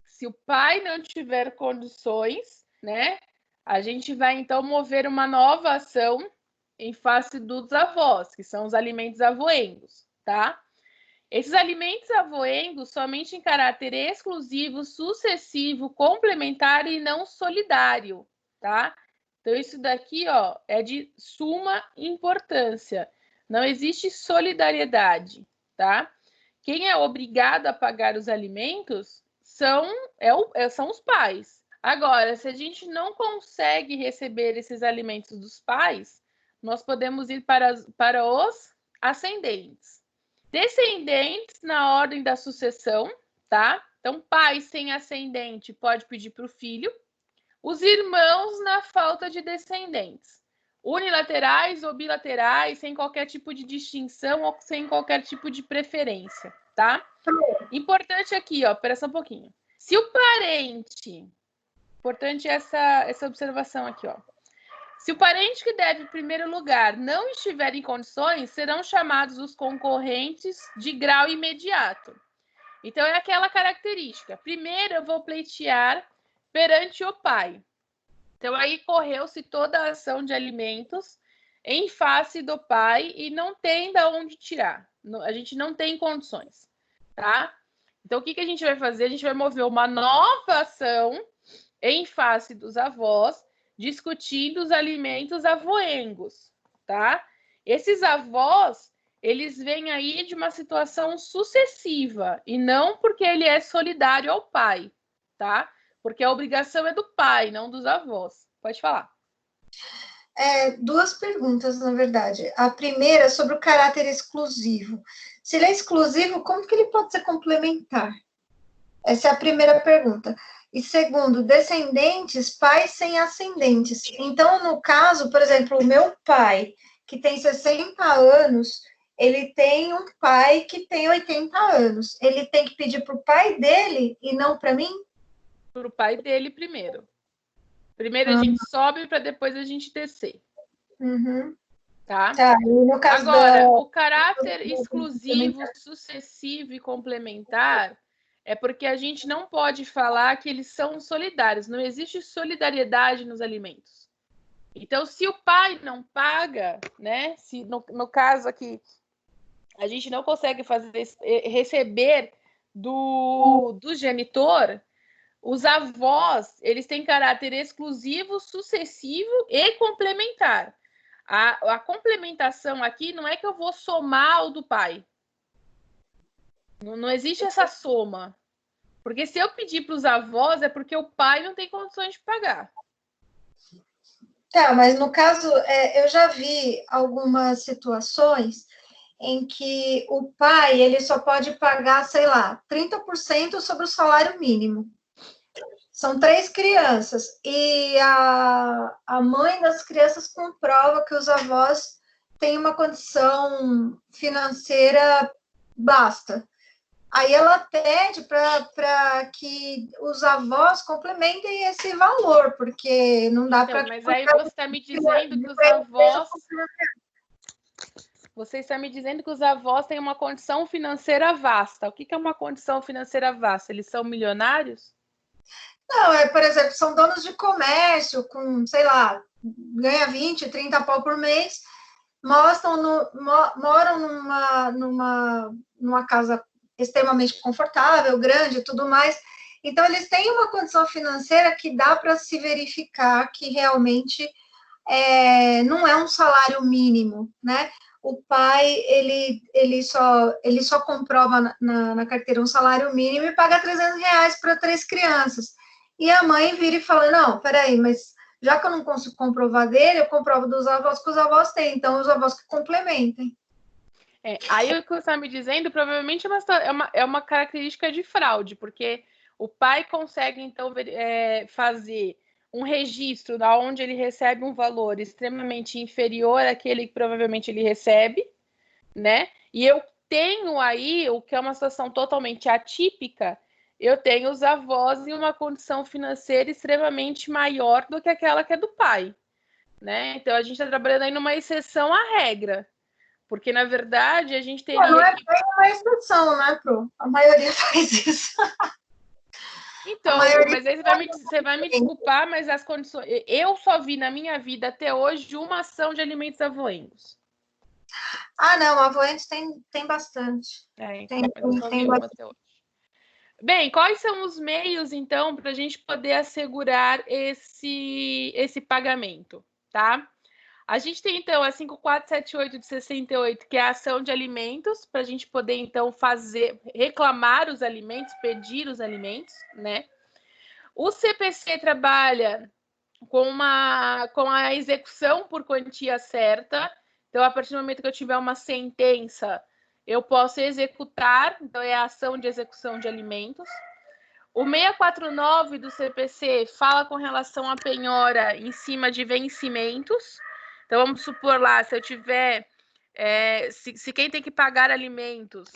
Se o pai não tiver condições, né, a gente vai, então, mover uma nova ação em face dos avós, que são os alimentos avoengos, tá? Esses alimentos avoengos somente em caráter exclusivo, sucessivo, complementar e não solidário, tá? Então, isso daqui, ó, é de suma importância. Não existe solidariedade, tá? Quem é obrigado a pagar os alimentos são os pais. Agora, se a gente não consegue receber esses alimentos dos pais, nós podemos ir para os ascendentes. Descendentes na ordem da sucessão, tá? Então, pai sem ascendente pode pedir para o filho. Os irmãos na falta de descendentes. Unilaterais ou bilaterais, sem qualquer tipo de distinção ou sem qualquer tipo de preferência, tá? Importante aqui, ó, espera só um pouquinho. Se o parente... Importante essa observação aqui, ó. Se o parente que deve em primeiro lugar não estiver em condições, serão chamados os concorrentes de grau imediato. Então, é aquela característica. Primeiro, eu vou pleitear perante o pai. Então, aí correu-se toda a ação de alimentos em face do pai e não tem de onde tirar. A gente não tem condições, tá? Então, o que a gente vai fazer? A gente vai mover uma nova ação em face dos avós, discutindo os alimentos avoengos, tá? Esses avós, eles vêm aí de uma situação sucessiva, e não porque ele é solidário ao pai, tá? Porque a obrigação é do pai, não dos avós. Pode falar. Duas perguntas, na verdade. A primeira é sobre o caráter exclusivo. Se ele é exclusivo, como que ele pode ser complementar? Essa é a primeira pergunta. E segundo, descendentes, pais sem ascendentes. Então, no caso, por exemplo, o meu pai, que tem 60 anos, ele tem um pai que tem 80 anos. Ele tem que pedir para o pai dele e não para mim? Para o pai dele primeiro. Primeiro a gente sobe para depois a gente descer. Uhum. Tá? E no caso agora, o caráter exclusivo, sucessivo e complementar é porque a gente não pode falar que eles são solidários. Não existe solidariedade nos alimentos. Então, se o pai não paga, né? Se no caso aqui a gente não consegue receber do genitor, os avós, eles têm caráter exclusivo, sucessivo e complementar. A complementação aqui não é que eu vou somar o do pai. Não existe essa soma. Porque se eu pedir para os avós, é porque o pai não tem condições de pagar. Tá, mas no caso, eu já vi algumas situações em que o pai, ele só pode pagar, sei lá, 30% sobre o salário mínimo. São 3 crianças, e a mãe das crianças comprova que os avós têm uma condição financeira basta. Aí ela pede para que os avós complementem esse valor, porque não dá para... Mas aí você está me dizendo que os avós... Você está me dizendo que os avós têm uma condição financeira vasta. O que é uma condição financeira vasta? Eles são milionários? Não, por exemplo, são donos de comércio com, sei lá, ganha 20, 30 pau por mês, moram numa casa extremamente confortável, grande e tudo mais. Então, eles têm uma condição financeira que dá para se verificar que realmente não é um salário mínimo, né? O pai, ele só comprova na carteira um salário mínimo e paga R$300 para 3 crianças. E a mãe vira e fala, não, peraí, mas já que eu não consigo comprovar dele, eu comprovo dos avós que os avós têm, então os avós que complementem. Aí o que você está me dizendo provavelmente é uma característica de fraude, porque o pai consegue, então, fazer um registro onde ele recebe um valor extremamente inferior àquele que provavelmente ele recebe, né? E eu tenho aí, o que é uma situação totalmente atípica, eu tenho os avós em uma condição financeira extremamente maior do que aquela que é do pai, né? Então, a gente está trabalhando aí numa exceção à regra. Porque, na verdade, a gente teria... Não é bem uma exceção, né, Pro? A maioria faz isso. Então, mas aí você vai me desculpar, mas as condições... Eu só vi na minha vida até hoje uma ação de alimentos avoengos. Ah, não, avoengos tem bastante. Tem bastante até hoje. Bem, quais são os meios, então, para a gente poder assegurar esse pagamento, tá? A gente tem, então, a 5478 de 68, que é a ação de alimentos, para a gente poder, então, reclamar os alimentos, pedir os alimentos, né? O CPC trabalha com a execução por quantia certa. Então, a partir do momento que eu tiver uma sentença, eu posso executar, então é a ação de execução de alimentos. O 649 do CPC fala com relação à penhora em cima de vencimentos. Então, vamos supor lá, se eu tiver... se quem tem que pagar alimentos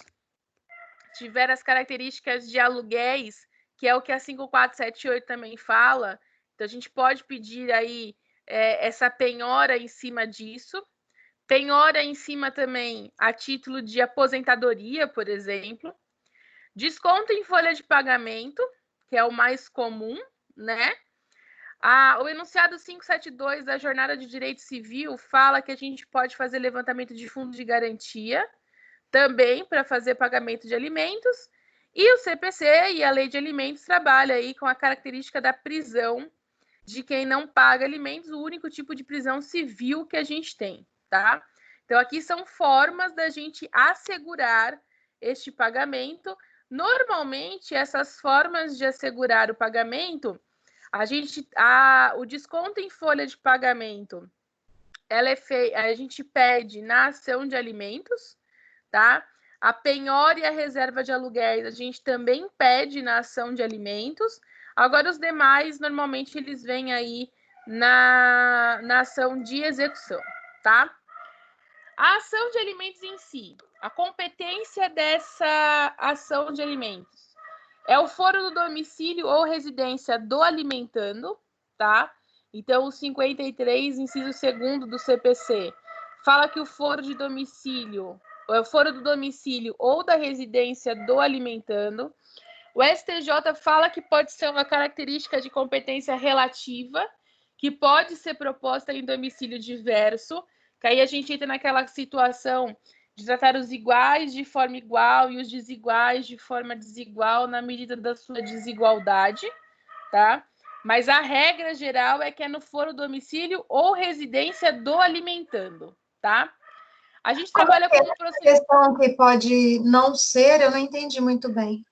tiver as características de aluguéis, que é o que a 5478 também fala, então a gente pode pedir aí essa penhora em cima disso. Penhora em cima também a título de aposentadoria, por exemplo. Desconto em folha de pagamento, que é o mais comum, né? O enunciado 572 da Jornada de Direito Civil fala que a gente pode fazer levantamento de fundo de garantia, também para fazer pagamento de alimentos, e o CPC e a Lei de Alimentos trabalham aí com a característica da prisão de quem não paga alimentos, o único tipo de prisão civil que a gente tem, tá? Então, aqui são formas da gente assegurar este pagamento. Normalmente, essas formas de assegurar o pagamento, o desconto em folha de pagamento, a gente pede na ação de alimentos, tá? A penhora e a reserva de aluguéis, a gente também pede na ação de alimentos. Agora, os demais, normalmente, eles vêm aí na ação de execução, tá? A ação de alimentos em si, a competência dessa ação de alimentos é o foro do domicílio ou residência do alimentando, tá? Então, o 53, inciso 2º do CPC, fala que o foro de domicílio, o foro do domicílio ou da residência do alimentando. O STJ fala que pode ser uma característica de competência relativa, que pode ser proposta em domicílio diverso, que aí a gente entra naquela situação de tratar os iguais de forma igual e os desiguais de forma desigual na medida da sua desigualdade, tá? Mas a regra geral é que é no foro domicílio ou residência do alimentando, tá? A gente trabalha com um procedimento... A questão que pode não ser, eu não entendi muito bem.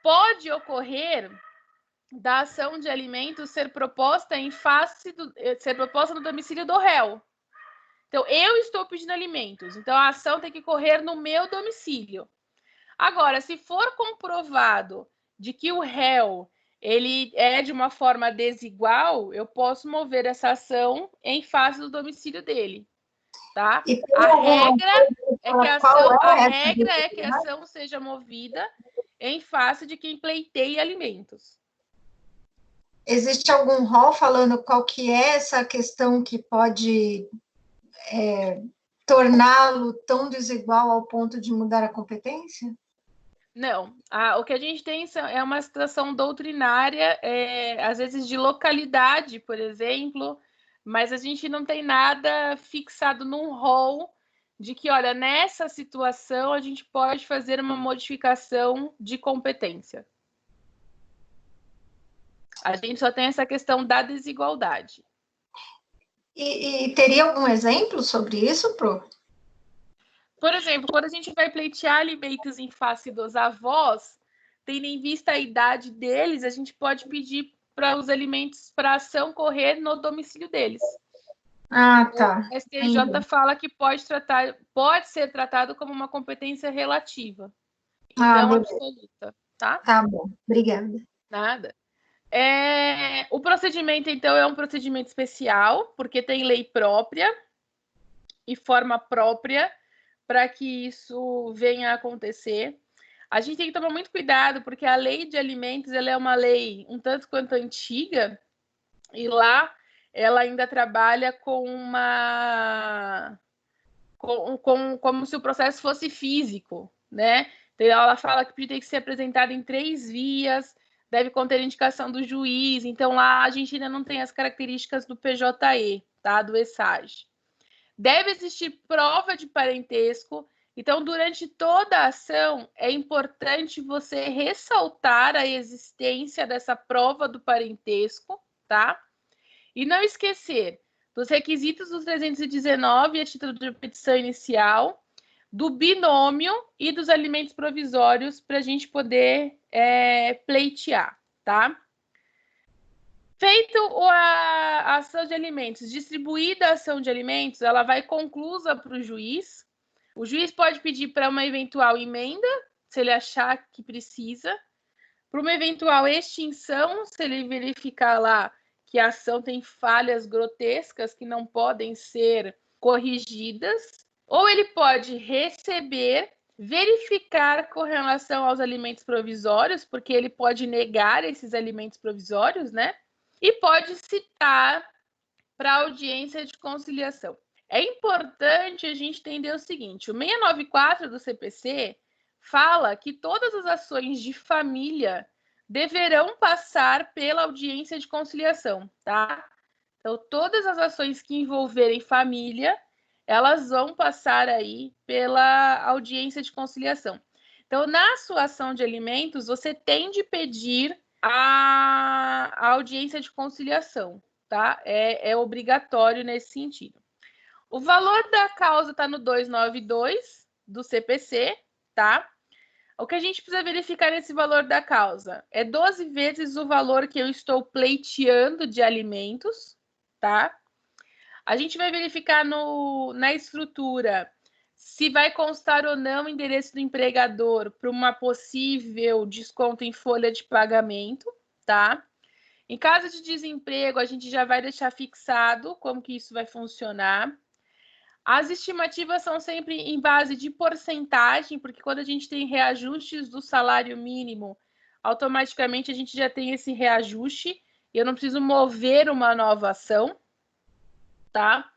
Pode ocorrer da ação de alimentos ser proposta no domicílio do réu. Então, eu estou pedindo alimentos, então a ação tem que correr no meu domicílio. Agora, se for comprovado de que o réu ele é de uma forma desigual, eu posso mover essa ação em face do domicílio dele, tá? A regra é que a ação seja movida em face de quem pleiteie alimentos. Existe algum rol falando qual que é essa questão que pode torná-lo tão desigual ao ponto de mudar a competência? Não, o que a gente tem é uma situação doutrinária, às vezes de localidade, por exemplo, mas a gente não tem nada fixado num rol de que, olha, nessa situação a gente pode fazer uma modificação de competência. A gente só tem essa questão da desigualdade. E teria algum exemplo sobre isso, Pro? Por exemplo, quando a gente vai pleitear alimentos em face dos avós, tendo em vista a idade deles, a gente pode pedir para os alimentos para a ação correr no domicílio deles. Ah, tá. O STJ fala que pode ser tratado como uma competência relativa, e não absoluta, tá? Tá bom, obrigada. Nada. O procedimento, então, é um procedimento especial, porque tem lei própria e forma própria para que isso venha a acontecer. A gente tem que tomar muito cuidado, porque a lei de alimentos ela é uma lei um tanto quanto antiga, e lá ela ainda trabalha com como se o processo fosse físico, né? Então, ela fala que tem que ser apresentado em 3 vias, deve conter indicação do juiz. Então, lá a gente ainda não tem as características do PJE, tá? Do ESAG. Deve existir prova de parentesco. Então, durante toda a ação, é importante você ressaltar a existência dessa prova do parentesco, tá? E não esquecer dos requisitos dos 319, a título de petição inicial, do binômio e dos alimentos provisórios para a gente poder pleitear, tá? Feito a ação de alimentos, distribuída a ação de alimentos, ela vai conclusa para o juiz. O juiz pode pedir para uma eventual emenda, se ele achar que precisa, para uma eventual extinção, se ele verificar lá que a ação tem falhas grotescas que não podem ser corrigidas, ou ele pode receber, verificar com relação aos alimentos provisórios, porque ele pode negar esses alimentos provisórios, né? E pode citar para audiência de conciliação. É importante a gente entender o seguinte: o 694 do CPC fala que todas as ações de família deverão passar pela audiência de conciliação, tá? Então, todas as ações que envolverem família, elas vão passar aí pela audiência de conciliação. Então, na sua ação de alimentos, você tem de pedir a audiência de conciliação, tá? É obrigatório nesse sentido. O valor da causa está no 292 do CPC, tá? O que a gente precisa verificar nesse valor da causa é 12 vezes o valor que eu estou pleiteando de alimentos, tá? A gente vai verificar na estrutura se vai constar ou não o endereço do empregador para uma possível desconto em folha de pagamento, tá? Em caso de desemprego, a gente já vai deixar fixado como que isso vai funcionar. As estimativas são sempre em base de porcentagem, porque quando a gente tem reajustes do salário mínimo, automaticamente a gente já tem esse reajuste e eu não preciso mover uma nova ação, tá?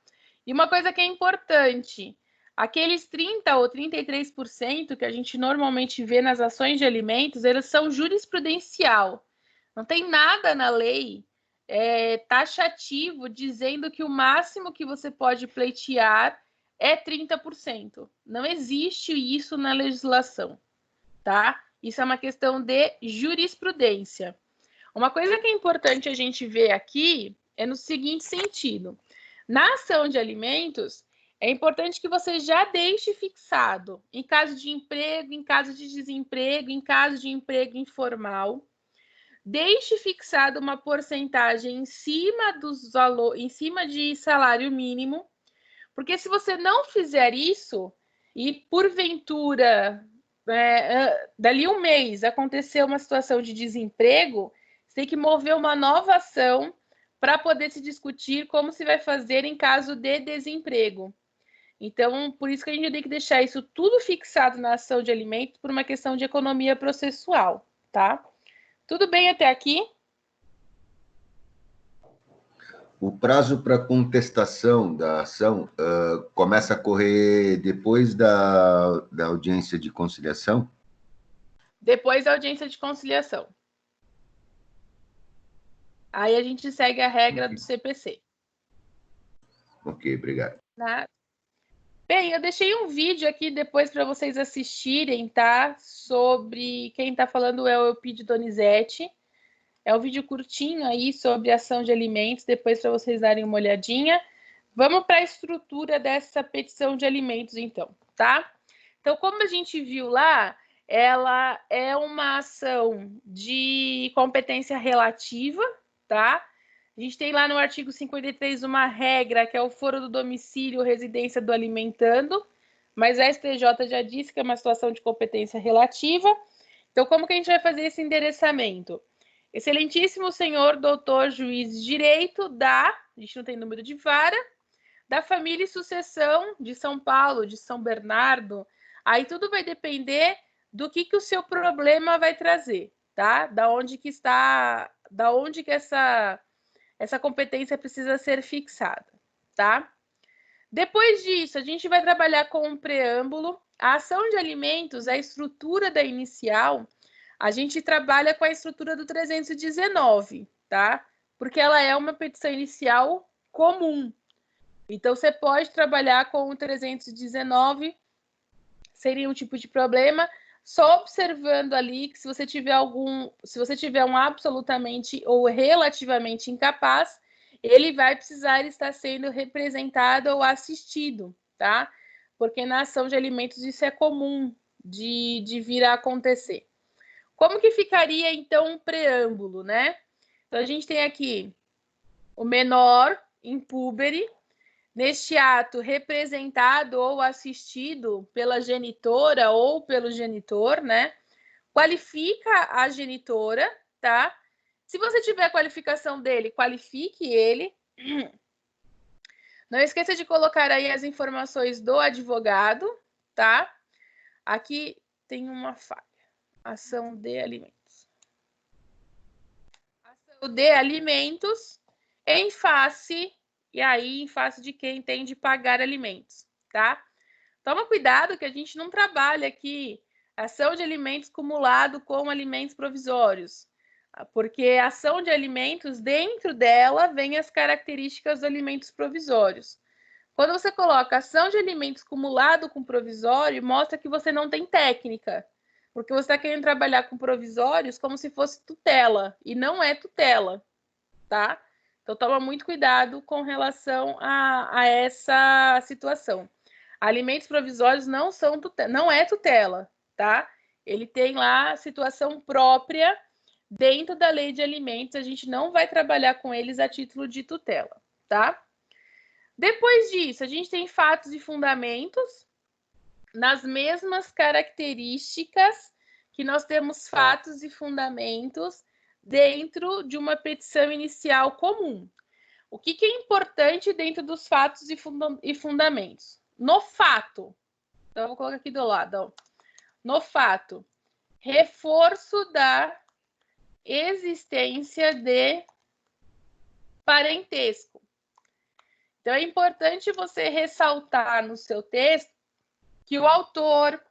E uma coisa que é importante, aqueles 30% ou 33% que a gente normalmente vê nas ações de alimentos, eles são jurisprudencial. Não tem nada na lei taxativo dizendo que o máximo que você pode pleitear é 30%. Não existe isso na legislação, tá? Isso é uma questão de jurisprudência. Uma coisa que é importante a gente ver aqui é no seguinte sentido: na ação de alimentos, é importante que você já deixe fixado, em caso de emprego, em caso de desemprego, em caso de emprego informal, deixe fixado uma porcentagem em cima de salário mínimo, Porque se você não fizer isso, e porventura, dali um mês, aconteceu uma situação de desemprego, você tem que mover uma nova ação para poder se discutir como se vai fazer em caso de desemprego. Então, por isso que a gente tem que deixar isso tudo fixado na ação de alimentos por uma questão de economia processual, tá? Tudo bem até aqui? O prazo para contestação da ação começa a correr depois da audiência de conciliação? Depois da audiência de conciliação. Aí a gente segue a regra do CPC. Ok, obrigado. Né? Bem, eu deixei um vídeo aqui depois para vocês assistirem, tá? Sobre quem está falando é o Elpidio Donizete. É um vídeo curtinho aí sobre ação de alimentos, depois para vocês darem uma olhadinha. Vamos para a estrutura dessa petição de alimentos, então, tá? Então, como a gente viu lá, ela é uma ação de competência relativa, tá? A gente tem lá no artigo 53 uma regra, que é o foro do domicílio, residência do alimentando, mas a STJ já disse que é uma situação de competência relativa. Então, como que a gente vai fazer esse endereçamento? Excelentíssimo senhor doutor juiz de direito a gente não tem número de vara, da família e sucessão de São Paulo, de São Bernardo, aí tudo vai depender do que o seu problema vai trazer, tá? Da onde que essa competência precisa ser fixada, tá? Depois disso, a gente vai trabalhar com um preâmbulo. A ação de alimentos, a estrutura da inicial, a gente trabalha com a estrutura do 319, tá? Porque ela é uma petição inicial comum. Então, você pode trabalhar com o 319, seria um tipo de problema, só observando ali que se você tiver um absolutamente ou relativamente incapaz, ele vai precisar estar sendo representado ou assistido, tá? Porque na ação de alimentos isso é comum de vir a acontecer. Como que ficaria, então, um preâmbulo, né? Então, a gente tem aqui o menor impúbere, neste ato representado ou assistido pela genitora ou pelo genitor, né? Qualifica a genitora, tá? Se você tiver a qualificação dele, qualifique ele. Não esqueça de colocar aí as informações do advogado, tá? Aqui tem uma falha. Ação de alimentos. Ação de alimentos em face de quem tem de pagar alimentos, tá? Toma cuidado que a gente não trabalha aqui ação de alimentos cumulado com alimentos provisórios, porque a ação de alimentos, dentro dela, vem as características dos alimentos provisórios. Quando você coloca ação de alimentos cumulado com provisório, mostra que você não tem técnica, porque você está querendo trabalhar com provisórios como se fosse tutela, e não é tutela, tá? Então, toma muito cuidado com relação a essa situação. Alimentos provisórios não é tutela, tá? Ele tem lá a situação própria dentro da lei de alimentos, a gente não vai trabalhar com eles a título de tutela, tá? Depois disso, a gente tem fatos e fundamentos nas mesmas características que nós temos fatos e fundamentos dentro de uma petição inicial comum. O que é importante dentro dos fatos e fundamentos? No fato, então eu vou colocar aqui do lado, ó. No fato, reforço da existência de parentesco. Então é importante você ressaltar no seu texto que o autor,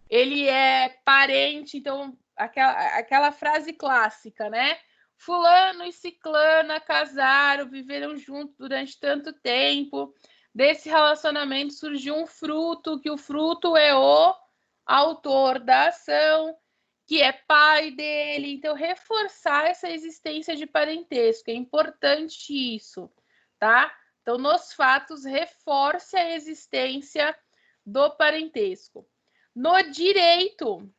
ele é parente, então aquela frase clássica, né? Fulano e ciclana casaram, viveram juntos durante tanto tempo. Desse relacionamento surgiu um fruto, que o fruto é o autor da ação, que é pai dele. Então, reforçar essa existência de parentesco. É importante isso, tá? Então, nos fatos, reforce a existência do parentesco. No direito,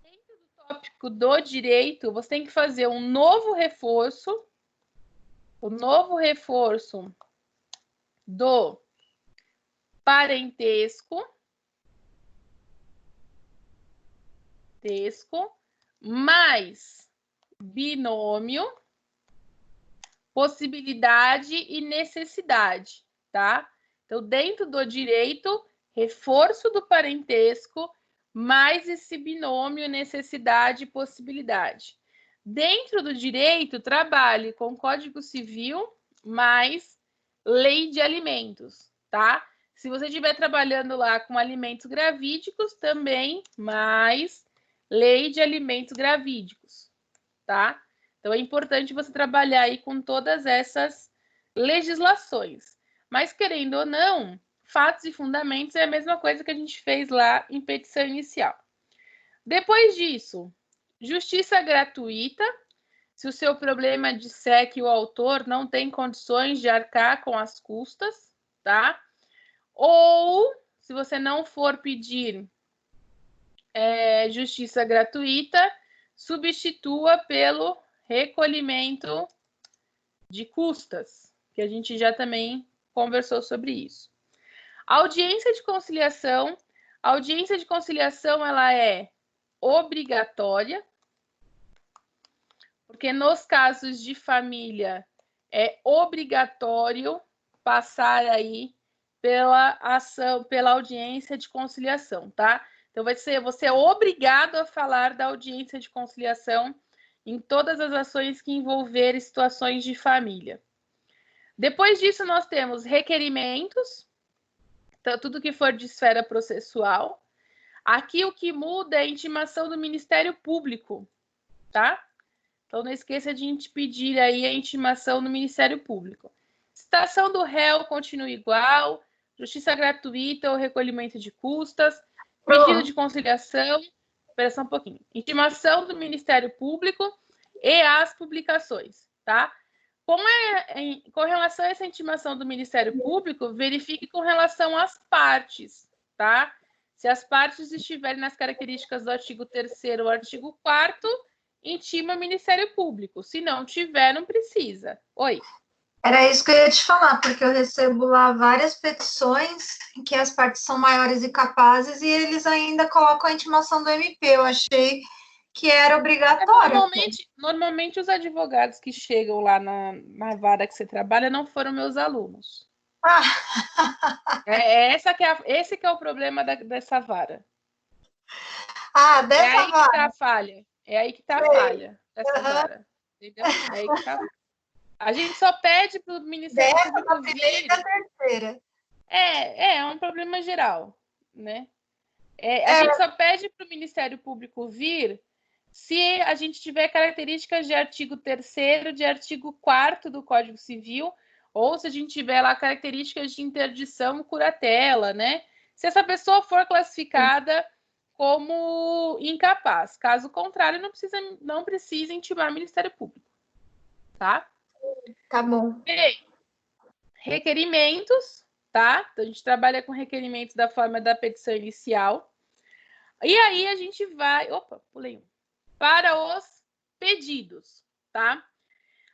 dentro do tópico do direito, você tem que fazer um novo reforço, o novo reforço do parentesco, mais binômio, possibilidade e necessidade, tá? Então, dentro do direito, reforço do parentesco, mais esse binômio, necessidade e possibilidade. Dentro do direito, trabalhe com Código Civil, mais lei de alimentos, tá? Se você estiver trabalhando lá com alimentos gravídicos, também mais lei de alimentos gravídicos, tá? Então, é importante você trabalhar aí com todas essas legislações. Mas, querendo ou não, fatos e fundamentos é a mesma coisa que a gente fez lá em petição inicial. Depois disso, justiça gratuita. Se o seu problema disser que o autor não tem condições de arcar com as custas, tá? Ou, se você não for pedir justiça gratuita, substitua pelo recolhimento de custas, que a gente já também conversou sobre isso. Audiência de conciliação. A audiência de conciliação, ela é obrigatória, porque nos casos de família é obrigatório passar aí pela ação, pela audiência de conciliação, tá? Então, você é obrigado a falar da audiência de conciliação em todas as ações que envolverem situações de família. Depois disso, nós temos requerimentos, então, tudo que for de esfera processual. Aqui, o que muda é a intimação do Ministério Público, tá? Então, não esqueça de pedir aí a intimação do Ministério Público. Citação do réu continua igual, justiça gratuita ou recolhimento de custas, pedido de conciliação, espera só um pouquinho, intimação do Ministério Público e as publicações, tá? Com relação a essa intimação do Ministério Público, verifique com relação às partes, tá? Se as partes estiverem nas características do artigo 3º ou artigo 4º, intima o Ministério Público. Se não tiver, não precisa. Oi. Era isso que eu ia te falar, porque eu recebo lá várias petições em que as partes são maiores e capazes e eles ainda colocam a intimação do MP. Eu achei que era obrigatório. Normalmente os advogados que chegam lá na vara que você trabalha não foram meus alunos. Esse que é o problema dessa vara. Dessa vara. Que tá a falha. É aí que tá a falha dessa vara. Entendeu? É aí que tá. A gente só pede para o Ministério Público vir. Da terceira. É um problema geral, né? A gente só pede para o Ministério Público vir se a gente tiver características de artigo 3º, de artigo 4º do Código Civil, ou se a gente tiver lá características de interdição, curatela, né? Se essa pessoa for classificada como incapaz. Caso contrário, não precisa intimar o Ministério Público. Tá? Tá bom. Bem, requerimentos, tá? Então, a gente trabalha com requerimentos da forma da petição inicial. E aí, a gente vai... Opa, pulei um. Para os pedidos, tá?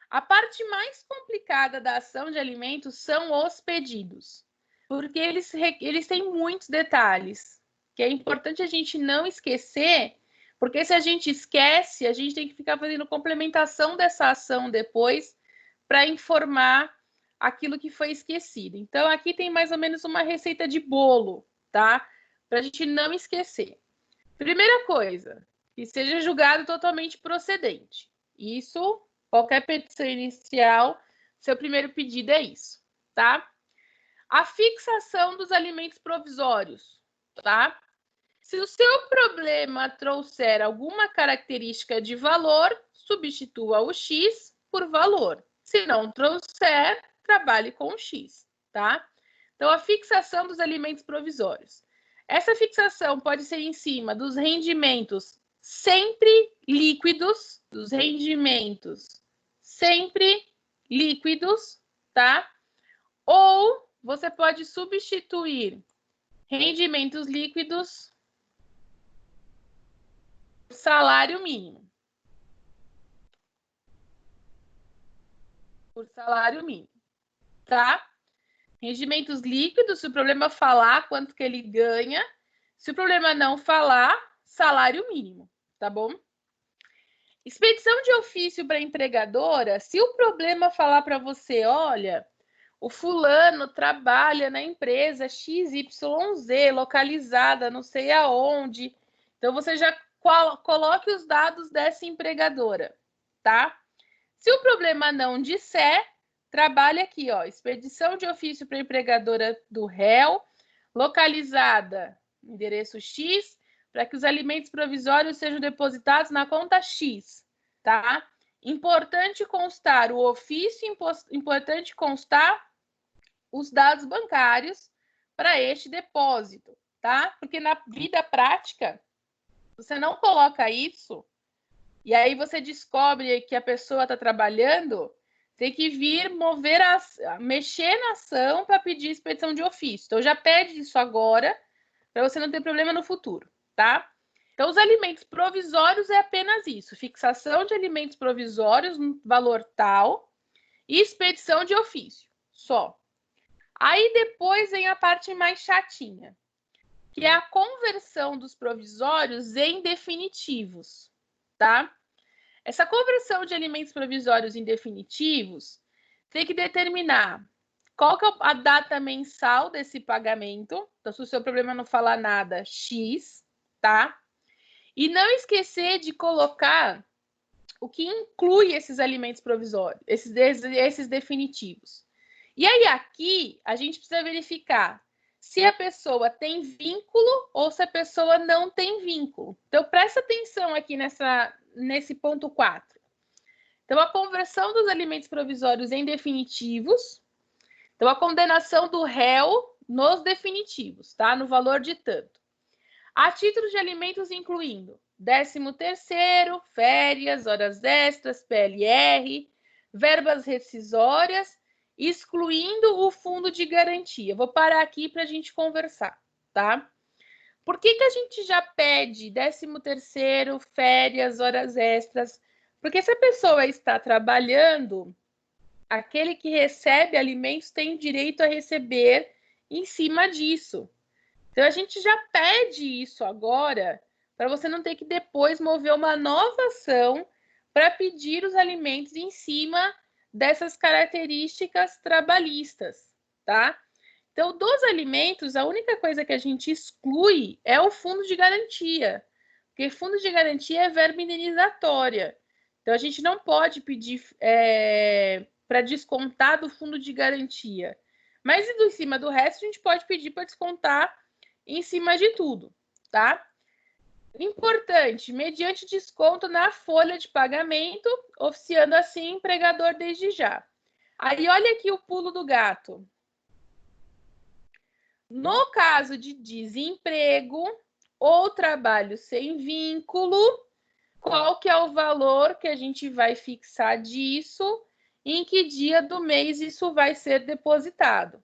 A parte mais complicada da ação de alimentos são os pedidos, porque eles têm muitos detalhes, que é importante a gente não esquecer, porque se a gente esquece, a gente tem que ficar fazendo complementação dessa ação depois para informar aquilo que foi esquecido. Então, aqui tem mais ou menos uma receita de bolo, tá? Para a gente não esquecer. Primeira coisa, que seja julgado totalmente procedente. Isso, qualquer petição inicial, seu primeiro pedido é isso, tá? A fixação dos alimentos provisórios, tá? Se o seu problema trouxer alguma característica de valor, substitua o X por valor. Se não trouxer, trabalhe com o X, tá? Então, a fixação dos alimentos provisórios. Essa fixação pode ser em cima dos rendimentos sempre líquidos, tá? Ou você pode substituir rendimentos líquidos por salário mínimo. Tá? Rendimentos líquidos, se o problema falar quanto que ele ganha. Se o problema não falar, salário mínimo, tá bom? Expedição de ofício para empregadora, se o problema falar para você, olha, o fulano trabalha na empresa XYZ, localizada não sei aonde, então você já coloque os dados dessa empregadora, tá? Se o problema não disser, trabalha aqui, ó, expedição de ofício para empregadora do réu, localizada no endereço X, para que os alimentos provisórios sejam depositados na conta X, tá? Importante constar o ofício, importante constar os dados bancários para este depósito, tá? Porque na vida prática, você não coloca isso, e aí você descobre que a pessoa está trabalhando, tem que vir mexer na ação para pedir expedição de ofício. Então, já pede isso agora, para você não ter problema no futuro, tá? Então, os alimentos provisórios é apenas isso, fixação de alimentos provisórios no valor tal e expedição de ofício, só. Aí, depois vem a parte mais chatinha, que é a conversão dos provisórios em definitivos, tá? Essa conversão de alimentos provisórios em definitivos tem que determinar qual que é a data mensal desse pagamento. Então, se o seu problema não falar nada, X, tá? E não esquecer de colocar o que inclui esses alimentos provisórios, esses definitivos. E aí, aqui, a gente precisa verificar se a pessoa tem vínculo ou se a pessoa não tem vínculo. Então, presta atenção aqui nesse ponto 4. Então, a conversão dos alimentos provisórios em definitivos. Então, a condenação do réu nos definitivos, tá? No valor de tanto. A título de alimentos incluindo 13º, férias, horas extras, PLR, verbas rescisórias, excluindo o fundo de garantia. Vou parar aqui para a gente conversar, tá? Por que a gente já pede 13º, férias, horas extras? Porque se a pessoa está trabalhando, aquele que recebe alimentos tem direito a receber em cima disso. Então, a gente já pede isso agora para você não ter que depois mover uma nova ação para pedir os alimentos em cima dessas características trabalhistas, tá? Então, dos alimentos, a única coisa que a gente exclui é o fundo de garantia, porque fundo de garantia é verba indenizatória. Então, a gente não pode pedir para descontar do fundo de garantia. Mas, em cima do resto, a gente pode pedir para descontar em cima de tudo, tá? Importante, mediante desconto na folha de pagamento, oficiando assim o empregador desde já. Aí, olha aqui o pulo do gato. No caso de desemprego ou trabalho sem vínculo, qual que é o valor que a gente vai fixar disso? Em que dia do mês isso vai ser depositado?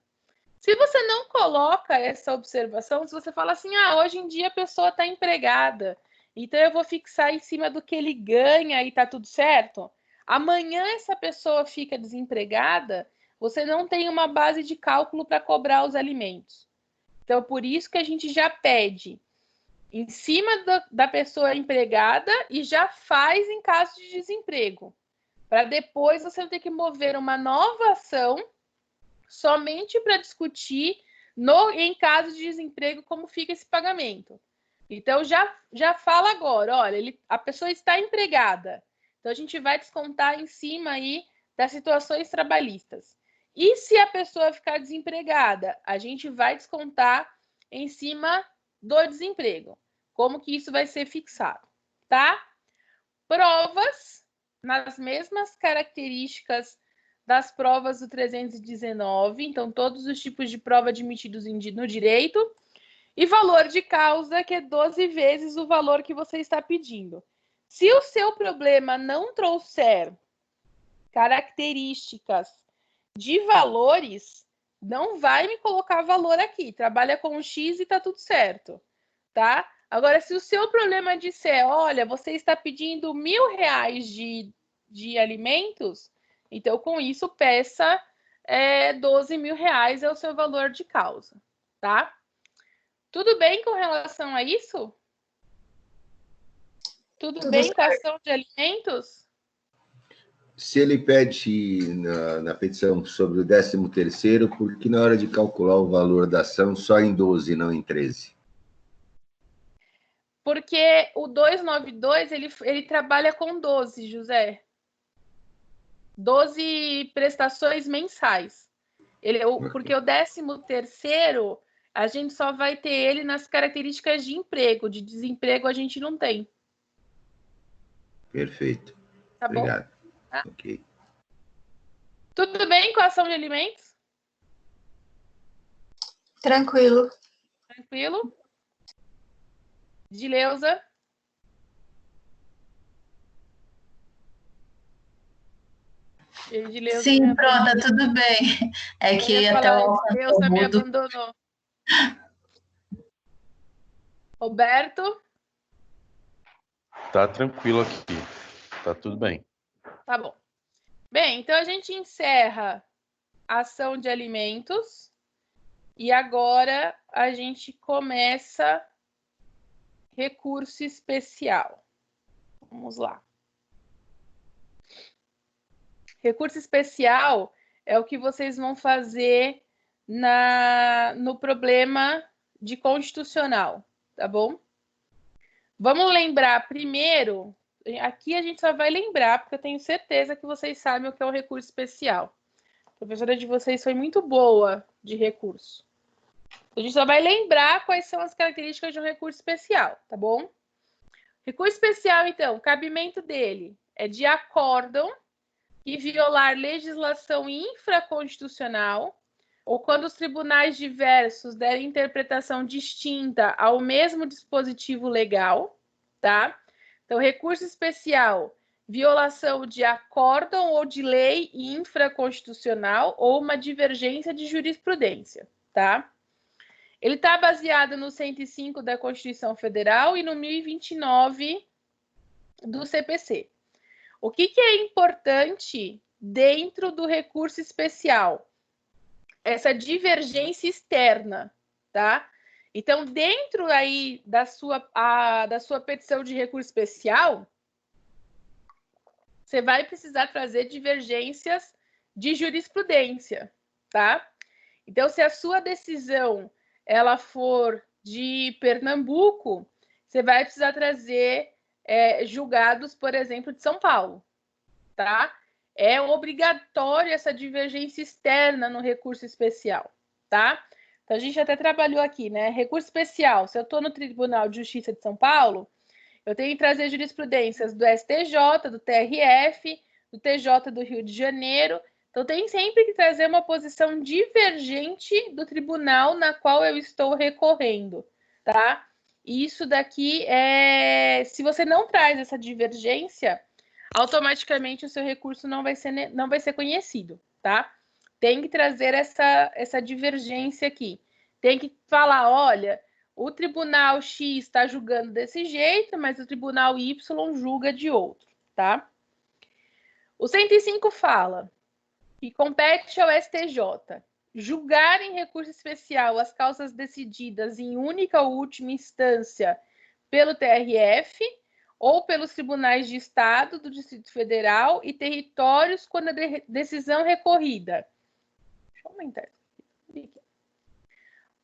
Se você não coloca essa observação, se você fala assim, hoje em dia a pessoa está empregada, então eu vou fixar em cima do que ele ganha e está tudo certo. Amanhã essa pessoa fica desempregada, você não tem uma base de cálculo para cobrar os alimentos. Então, por isso que a gente já pede em cima da pessoa empregada e já faz em caso de desemprego, para depois você não ter que mover uma nova ação somente para discutir em caso de desemprego como fica esse pagamento. Então, já fala agora, olha, a pessoa está empregada, então a gente vai descontar em cima aí das situações trabalhistas. E se a pessoa ficar desempregada, a gente vai descontar em cima do desemprego. Como que isso vai ser fixado, tá? Provas, nas mesmas características das provas do 319, então todos os tipos de prova admitidos no direito, e valor de causa, que é 12 vezes o valor que você está pedindo. Se o seu problema não trouxer características de valores, não vai me colocar valor aqui, trabalha com X e tá tudo certo, tá? Agora, se o seu problema disser, olha, você está pedindo R$1.000 de alimentos, então, com isso, peça R$12.000 é o seu valor de causa, tá? Tudo bem com relação a isso? Tudo bem com a ação de alimentos? Se ele pede na petição sobre o 13º, por que na hora de calcular o valor da ação só em 12, não em 13? Porque o 292, ele trabalha com 12, José. 12 prestações mensais. Porque o 13º, a gente só vai ter ele nas características de emprego. De desemprego, a gente não tem. Perfeito. Tá Obrigado. Bom? Tá? Ok. Tudo bem com a ação de alimentos? Tranquilo. Tranquilo? Dileuza? Sim, pronto, tudo bem. É que até o Dileuza me abandonou. Roberto? Tá tranquilo aqui. Tá tudo bem. Tá bom. Bem, então a gente encerra a ação de alimentos e agora a gente começa recurso especial. Vamos lá. Recurso especial é o que vocês vão fazer no problema de constitucional, tá bom? Vamos lembrar primeiro, aqui a gente só vai lembrar, porque eu tenho certeza que vocês sabem o que é o recurso especial. A professora de vocês foi muito boa de recurso. A gente só vai lembrar quais são as características de um recurso especial, tá bom? Recurso especial, então, o cabimento dele é de acórdão e violar legislação infraconstitucional, ou quando os tribunais diversos derem interpretação distinta ao mesmo dispositivo legal, tá? Então, recurso especial, violação de acórdão ou de lei infraconstitucional ou uma divergência de jurisprudência, tá? Ele está baseado no 105 da Constituição Federal e no 1029 do CPC. O que é importante dentro do recurso especial? Essa divergência externa, tá? Então, dentro aí da sua petição de recurso especial, você vai precisar trazer divergências de jurisprudência, tá? Então, se a sua decisão ela for de Pernambuco, você vai precisar trazer julgados, por exemplo, de São Paulo, tá? É obrigatório essa divergência externa no recurso especial, tá? Então, a gente até trabalhou aqui, né? Recurso especial, se eu estou no Tribunal de Justiça de São Paulo, eu tenho que trazer jurisprudências do STJ, do TRF, do TJ do Rio de Janeiro. Então, tem sempre que trazer uma posição divergente do tribunal na qual eu estou recorrendo, tá? Isso daqui se você não traz essa divergência, automaticamente o seu recurso não vai ser conhecido, tá? Tem que trazer essa divergência aqui. Tem que falar, olha, o tribunal X está julgando desse jeito, mas o tribunal Y julga de outro, tá? O 105 fala que compete ao STJ julgar em recurso especial as causas decididas em única ou última instância pelo TRF ou pelos tribunais de Estado, do Distrito Federal e territórios quando a decisão recorrida. Deixa eu aumentar isso aqui.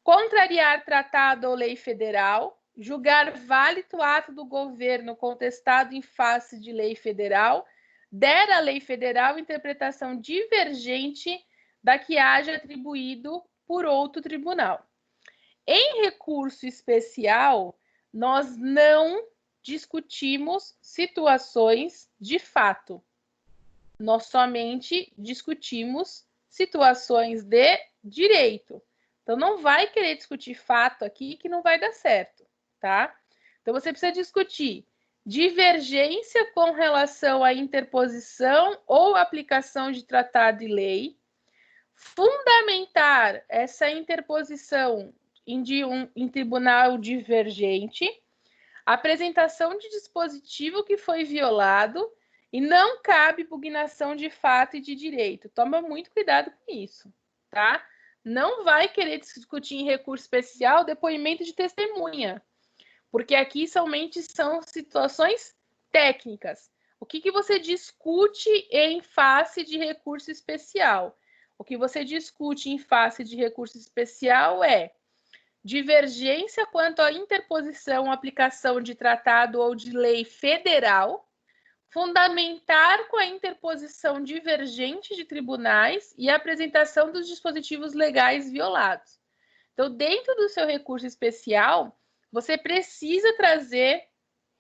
Contrariar tratado ou lei federal, julgar válido ato do governo contestado em face de lei federal, der à lei federal interpretação divergente da que haja atribuído por outro tribunal. Em recurso especial, nós não discutimos situações de fato. Nós somente discutimos situações de direito. Então, não vai querer discutir fato aqui que não vai dar certo, tá? Então, você precisa discutir divergência com relação à interposição ou aplicação de tratado e lei, fundamentar essa interposição em tribunal divergente, apresentação de dispositivo que foi violado E não cabe impugnação de fato e de direito. Toma muito cuidado com isso, tá? Não vai querer discutir em recurso especial depoimento de testemunha, porque aqui somente são situações técnicas. O que você discute em face de recurso especial? O que você discute em face de recurso especial é divergência quanto à interposição, aplicação de tratado ou de lei federal, fundamentar com a interposição divergente de tribunais e a apresentação dos dispositivos legais violados. Então, dentro do seu recurso especial, você precisa trazer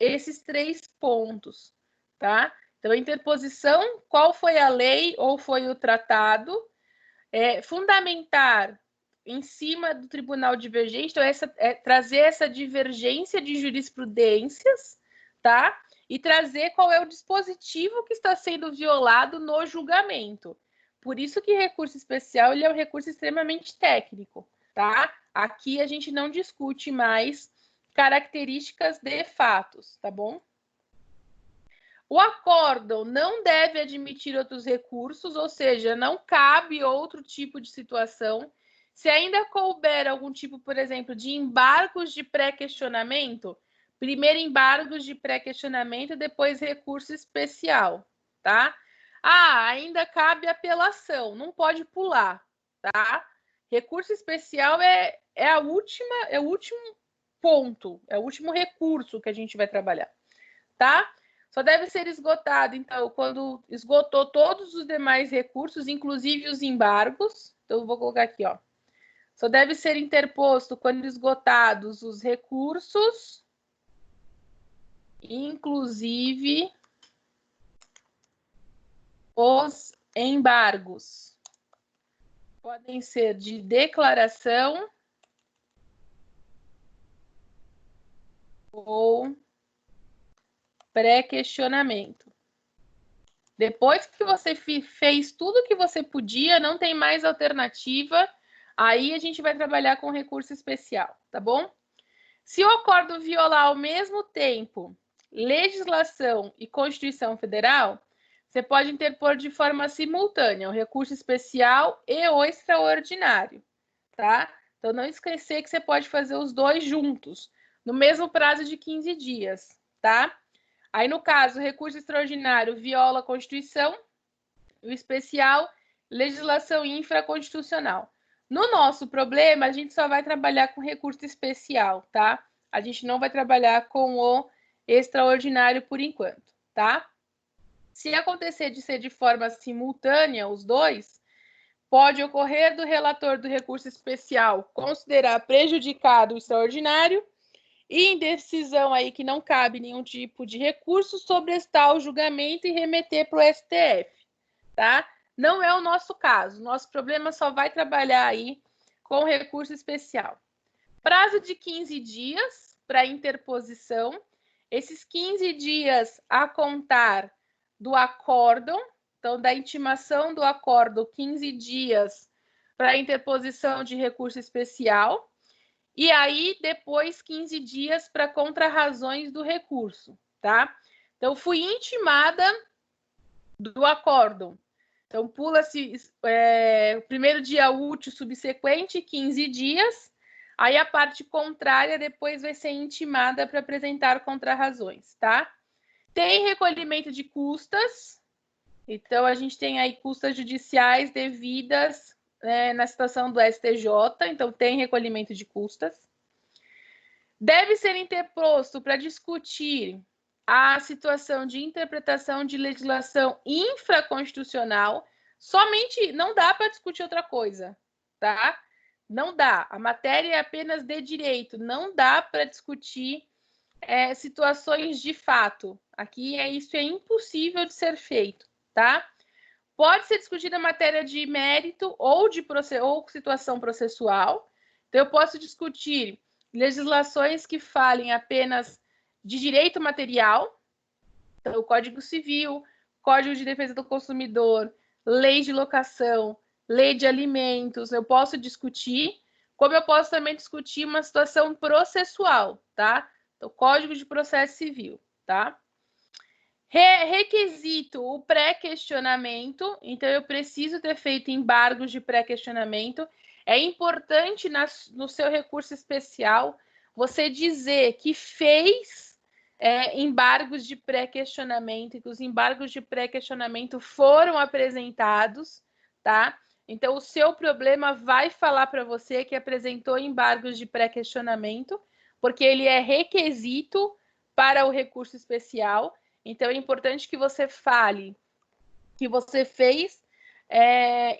esses 3 pontos, tá? Então, a interposição, qual foi a lei ou foi o tratado, fundamentar em cima do tribunal divergente, então trazer essa divergência de jurisprudências, tá? E trazer qual é o dispositivo que está sendo violado no julgamento. Por isso que recurso especial ele é um recurso extremamente técnico, tá? Aqui a gente não discute mais características de fatos, tá bom? O acórdão não deve admitir outros recursos, ou seja, não cabe outro tipo de situação. Se ainda couber algum tipo, por exemplo, de embargos de pré-questionamento, primeiro embargos de pré-questionamento, depois recurso especial, tá? Ainda cabe apelação, não pode pular, tá? Recurso especial é o último ponto, é o último recurso que a gente vai trabalhar, tá? Só deve ser esgotado, então, quando esgotou todos os demais recursos, inclusive os embargos. Então, eu vou colocar aqui, ó. Só deve ser interposto quando esgotados os recursos, inclusive os embargos. Podem ser de declaração ou pré-questionamento. Depois que você fez tudo que você podia, não tem mais alternativa, aí a gente vai trabalhar com recurso especial, tá bom? Se o acordo violar ao mesmo tempo legislação e Constituição Federal, você pode interpor de forma simultânea o recurso especial e o extraordinário, tá? Então, não esquecer que você pode fazer os dois juntos, no mesmo prazo de 15 dias, tá? Aí, no caso, o recurso extraordinário viola a Constituição, o especial, legislação infraconstitucional. No nosso problema, a gente só vai trabalhar com recurso especial, tá? A gente não vai trabalhar com o extraordinário por enquanto, tá? Se acontecer de ser de forma simultânea, os dois, pode ocorrer do relator do recurso especial considerar prejudicado o extraordinário e em decisão aí que não cabe nenhum tipo de recurso, sobrestar o julgamento e remeter para o STF, tá? Não é o nosso caso. Nosso problema só vai trabalhar aí com recurso especial. Prazo de 15 dias para interposição. Esses 15 dias a contar do acórdão, então da intimação do acórdão, 15 dias para interposição de recurso especial. E aí, depois, 15 dias para contrarrazões do recurso, tá? Então, fui intimada do acórdão. Então, pula-se o primeiro dia útil subsequente, 15 dias. Aí, a parte contrária depois vai ser intimada para apresentar contrarrazões, tá? Tem recolhimento de custas. Então, a gente tem aí custas judiciais devidas na situação do STJ, então tem recolhimento de custas. Deve ser interposto para discutir a situação de interpretação de legislação infraconstitucional. Somente não dá para discutir outra coisa, tá? Não dá. A matéria é apenas de direito, não dá para discutir situações de fato. Aqui isso é impossível de ser feito, tá? Pode ser discutida a matéria de mérito ou situação processual. Então, eu posso discutir legislações que falem apenas de direito material, então, o Código Civil, Código de Defesa do Consumidor, lei de locação, lei de alimentos, eu posso discutir, como eu posso também discutir uma situação processual, tá? Então, Código de Processo Civil, tá? Requisito o pré-questionamento, então eu preciso ter feito embargos de pré-questionamento. É importante no seu recurso especial você dizer que fez embargos de pré-questionamento e que os embargos de pré-questionamento foram apresentados, tá? Então, o seu problema vai falar para você que apresentou embargos de pré-questionamento, porque ele é requisito para o recurso especial. Então, é importante que você fale que você fez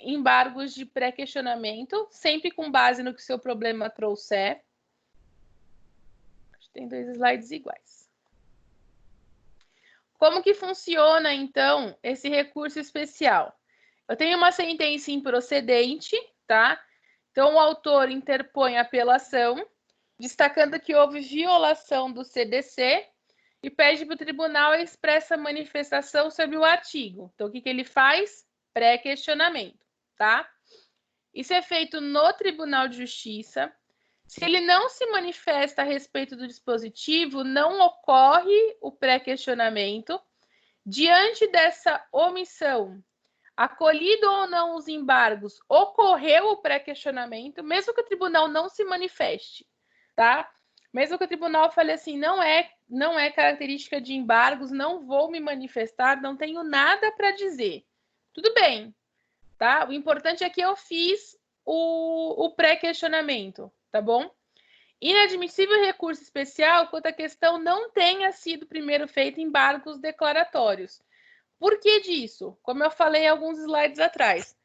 embargos de pré-questionamento, sempre com base no que o seu problema trouxer. Tem 2 slides iguais. Como que funciona, então, esse recurso especial? Eu tenho uma sentença improcedente, tá? Então, o autor interpõe a apelação, destacando que houve violação do CDC, e pede para o tribunal a expressa manifestação sobre o artigo. Então, o que ele faz? Pré-questionamento, tá? Isso é feito no Tribunal de Justiça. Se ele não se manifesta a respeito do dispositivo, não ocorre o pré-questionamento. Diante dessa omissão, acolhido ou não os embargos, ocorreu o pré-questionamento, mesmo que o tribunal não se manifeste, tá? Mesmo que o tribunal fale assim, não é característica de embargos, não vou me manifestar, não tenho nada para dizer. Tudo bem, tá? O importante é que eu fiz o pré-questionamento, tá bom? Inadmissível recurso especial quando a questão não tenha sido primeiro feita embargos declaratórios. Por que disso? Como eu falei alguns slides atrás.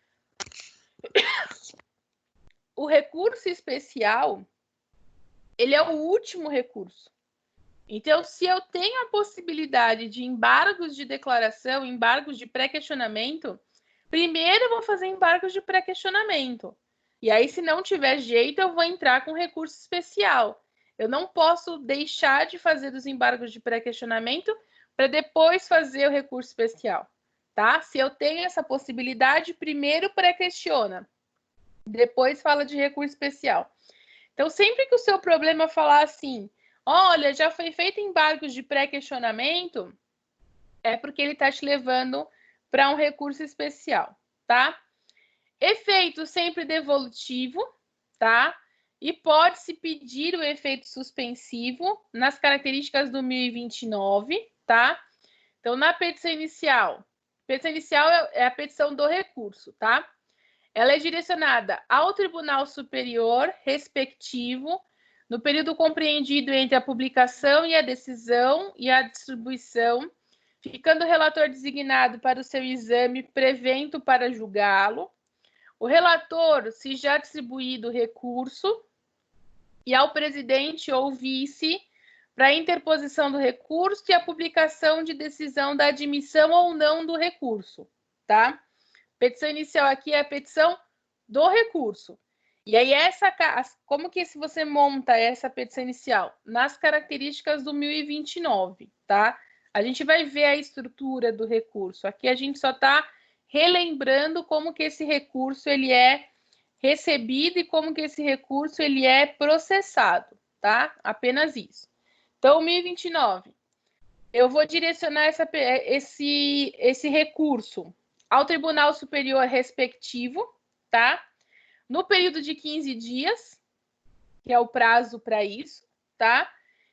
O recurso especial, ele é o último recurso. Então, se eu tenho a possibilidade de embargos de declaração, embargos de pré-questionamento, primeiro eu vou fazer embargos de pré-questionamento. E aí, se não tiver jeito, eu vou entrar com recurso especial. Eu não posso deixar de fazer os embargos de pré-questionamento para depois fazer o recurso especial, tá? Se eu tenho essa possibilidade, primeiro pré-questiona, depois fala de recurso especial. Então, sempre que o seu problema falar assim, olha, já foi feito embargos de pré-questionamento, é porque ele está te levando para um recurso especial, tá? Efeito sempre devolutivo, tá? E pode-se pedir o efeito suspensivo nas características do 1029, tá? Então, na petição inicial é a petição do recurso, tá? Ela é direcionada ao Tribunal Superior respectivo, no período compreendido entre a publicação e a decisão e a distribuição, ficando o relator designado para o seu exame prevento para julgá-lo, o relator, se já distribuído o recurso, e ao presidente ou vice para a interposição do recurso e a publicação de decisão da admissão ou não do recurso, tá? Petição inicial aqui é a petição do recurso. E aí, como que se você monta essa petição inicial? Nas características do 1029, tá? A gente vai ver a estrutura do recurso. Aqui a gente só está relembrando como que esse recurso ele é recebido e como que esse recurso ele é processado, tá? Apenas isso. Então, 1029, eu vou direcionar esse recurso ao Tribunal Superior respectivo, tá? No período de 15 dias, que é o prazo para isso, tá?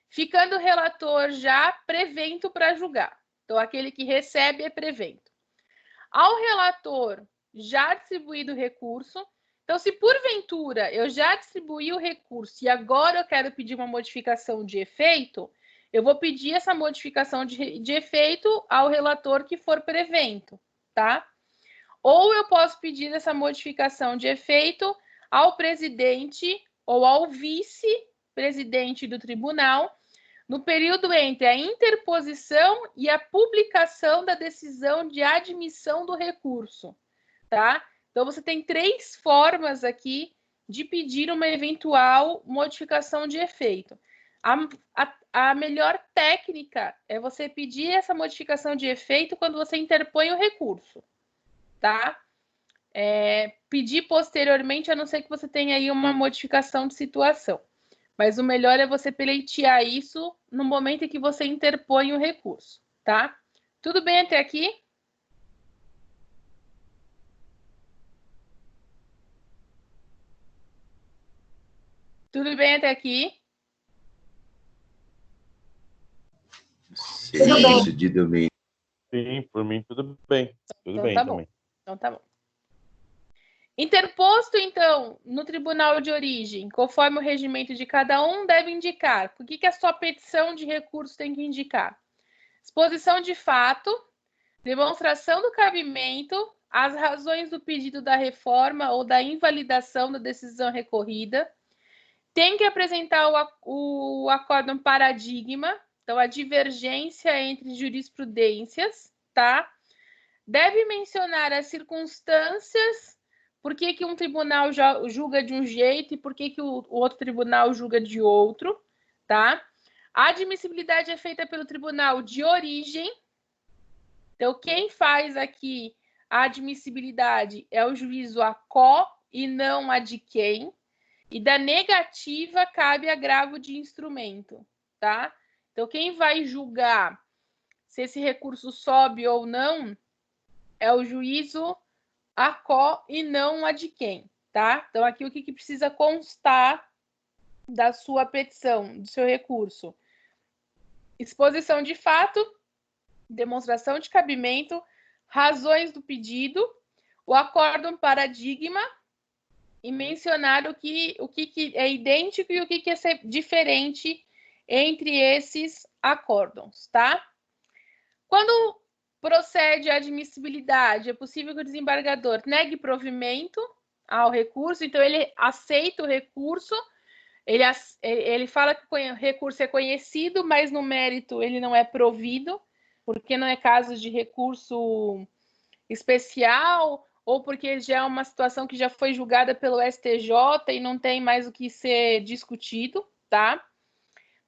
Ficando o relator já prevento para julgar. Então, aquele que recebe é prevento. Ao relator já distribuído o recurso, então, se porventura eu já distribuí o recurso e agora eu quero pedir uma modificação de efeito, eu vou pedir essa modificação de efeito ao relator que for prevento, tá? Ou eu posso pedir essa modificação de efeito ao presidente ou ao vice-presidente do tribunal no período entre a interposição e a publicação da decisão de admissão do recurso, tá? Então, você tem 3 formas aqui de pedir uma eventual modificação de efeito. A melhor técnica é você pedir essa modificação de efeito quando você interpõe o recurso, tá? Pedir posteriormente, a não ser que você tenha aí uma modificação de situação. Mas o melhor é você pleitear isso no momento em que você interpõe o recurso, tá? Tudo bem até aqui? Tudo bem até aqui? Serviço de domínio. Sim, por mim tudo bem. Tudo Então bem tá também. bom. Então tá bom. Interposto, então, no tribunal de origem, conforme o regimento de cada um, deve indicar. O que a sua petição de recurso tem que indicar? Exposição de fato, demonstração do cabimento, as razões do pedido da reforma ou da invalidação da decisão recorrida. Tem que apresentar o acórdão paradigma, então a divergência entre jurisprudências, tá? Deve mencionar as circunstâncias, por que um tribunal julga de um jeito e por que o outro tribunal julga de outro, tá? A admissibilidade é feita pelo tribunal de origem. Então, quem faz aqui a admissibilidade é o juízo ACO e não a de quem. E da negativa cabe agravo de instrumento, tá? Então, quem vai julgar se esse recurso sobe ou não é o juízo ACO e não a de quem, tá? Então, aqui o que precisa constar da sua petição, do seu recurso? Exposição de fato, demonstração de cabimento, razões do pedido, o acórdão paradigma e mencionar o que é idêntico e o que é diferente entre esses acórdãos, tá? Quando procede a admissibilidade, é possível que o desembargador negue provimento ao recurso, então ele aceita o recurso, ele fala que o recurso é conhecido, mas no mérito ele não é provido, porque não é caso de recurso especial, ou porque já é uma situação que já foi julgada pelo STJ e não tem mais o que ser discutido, tá?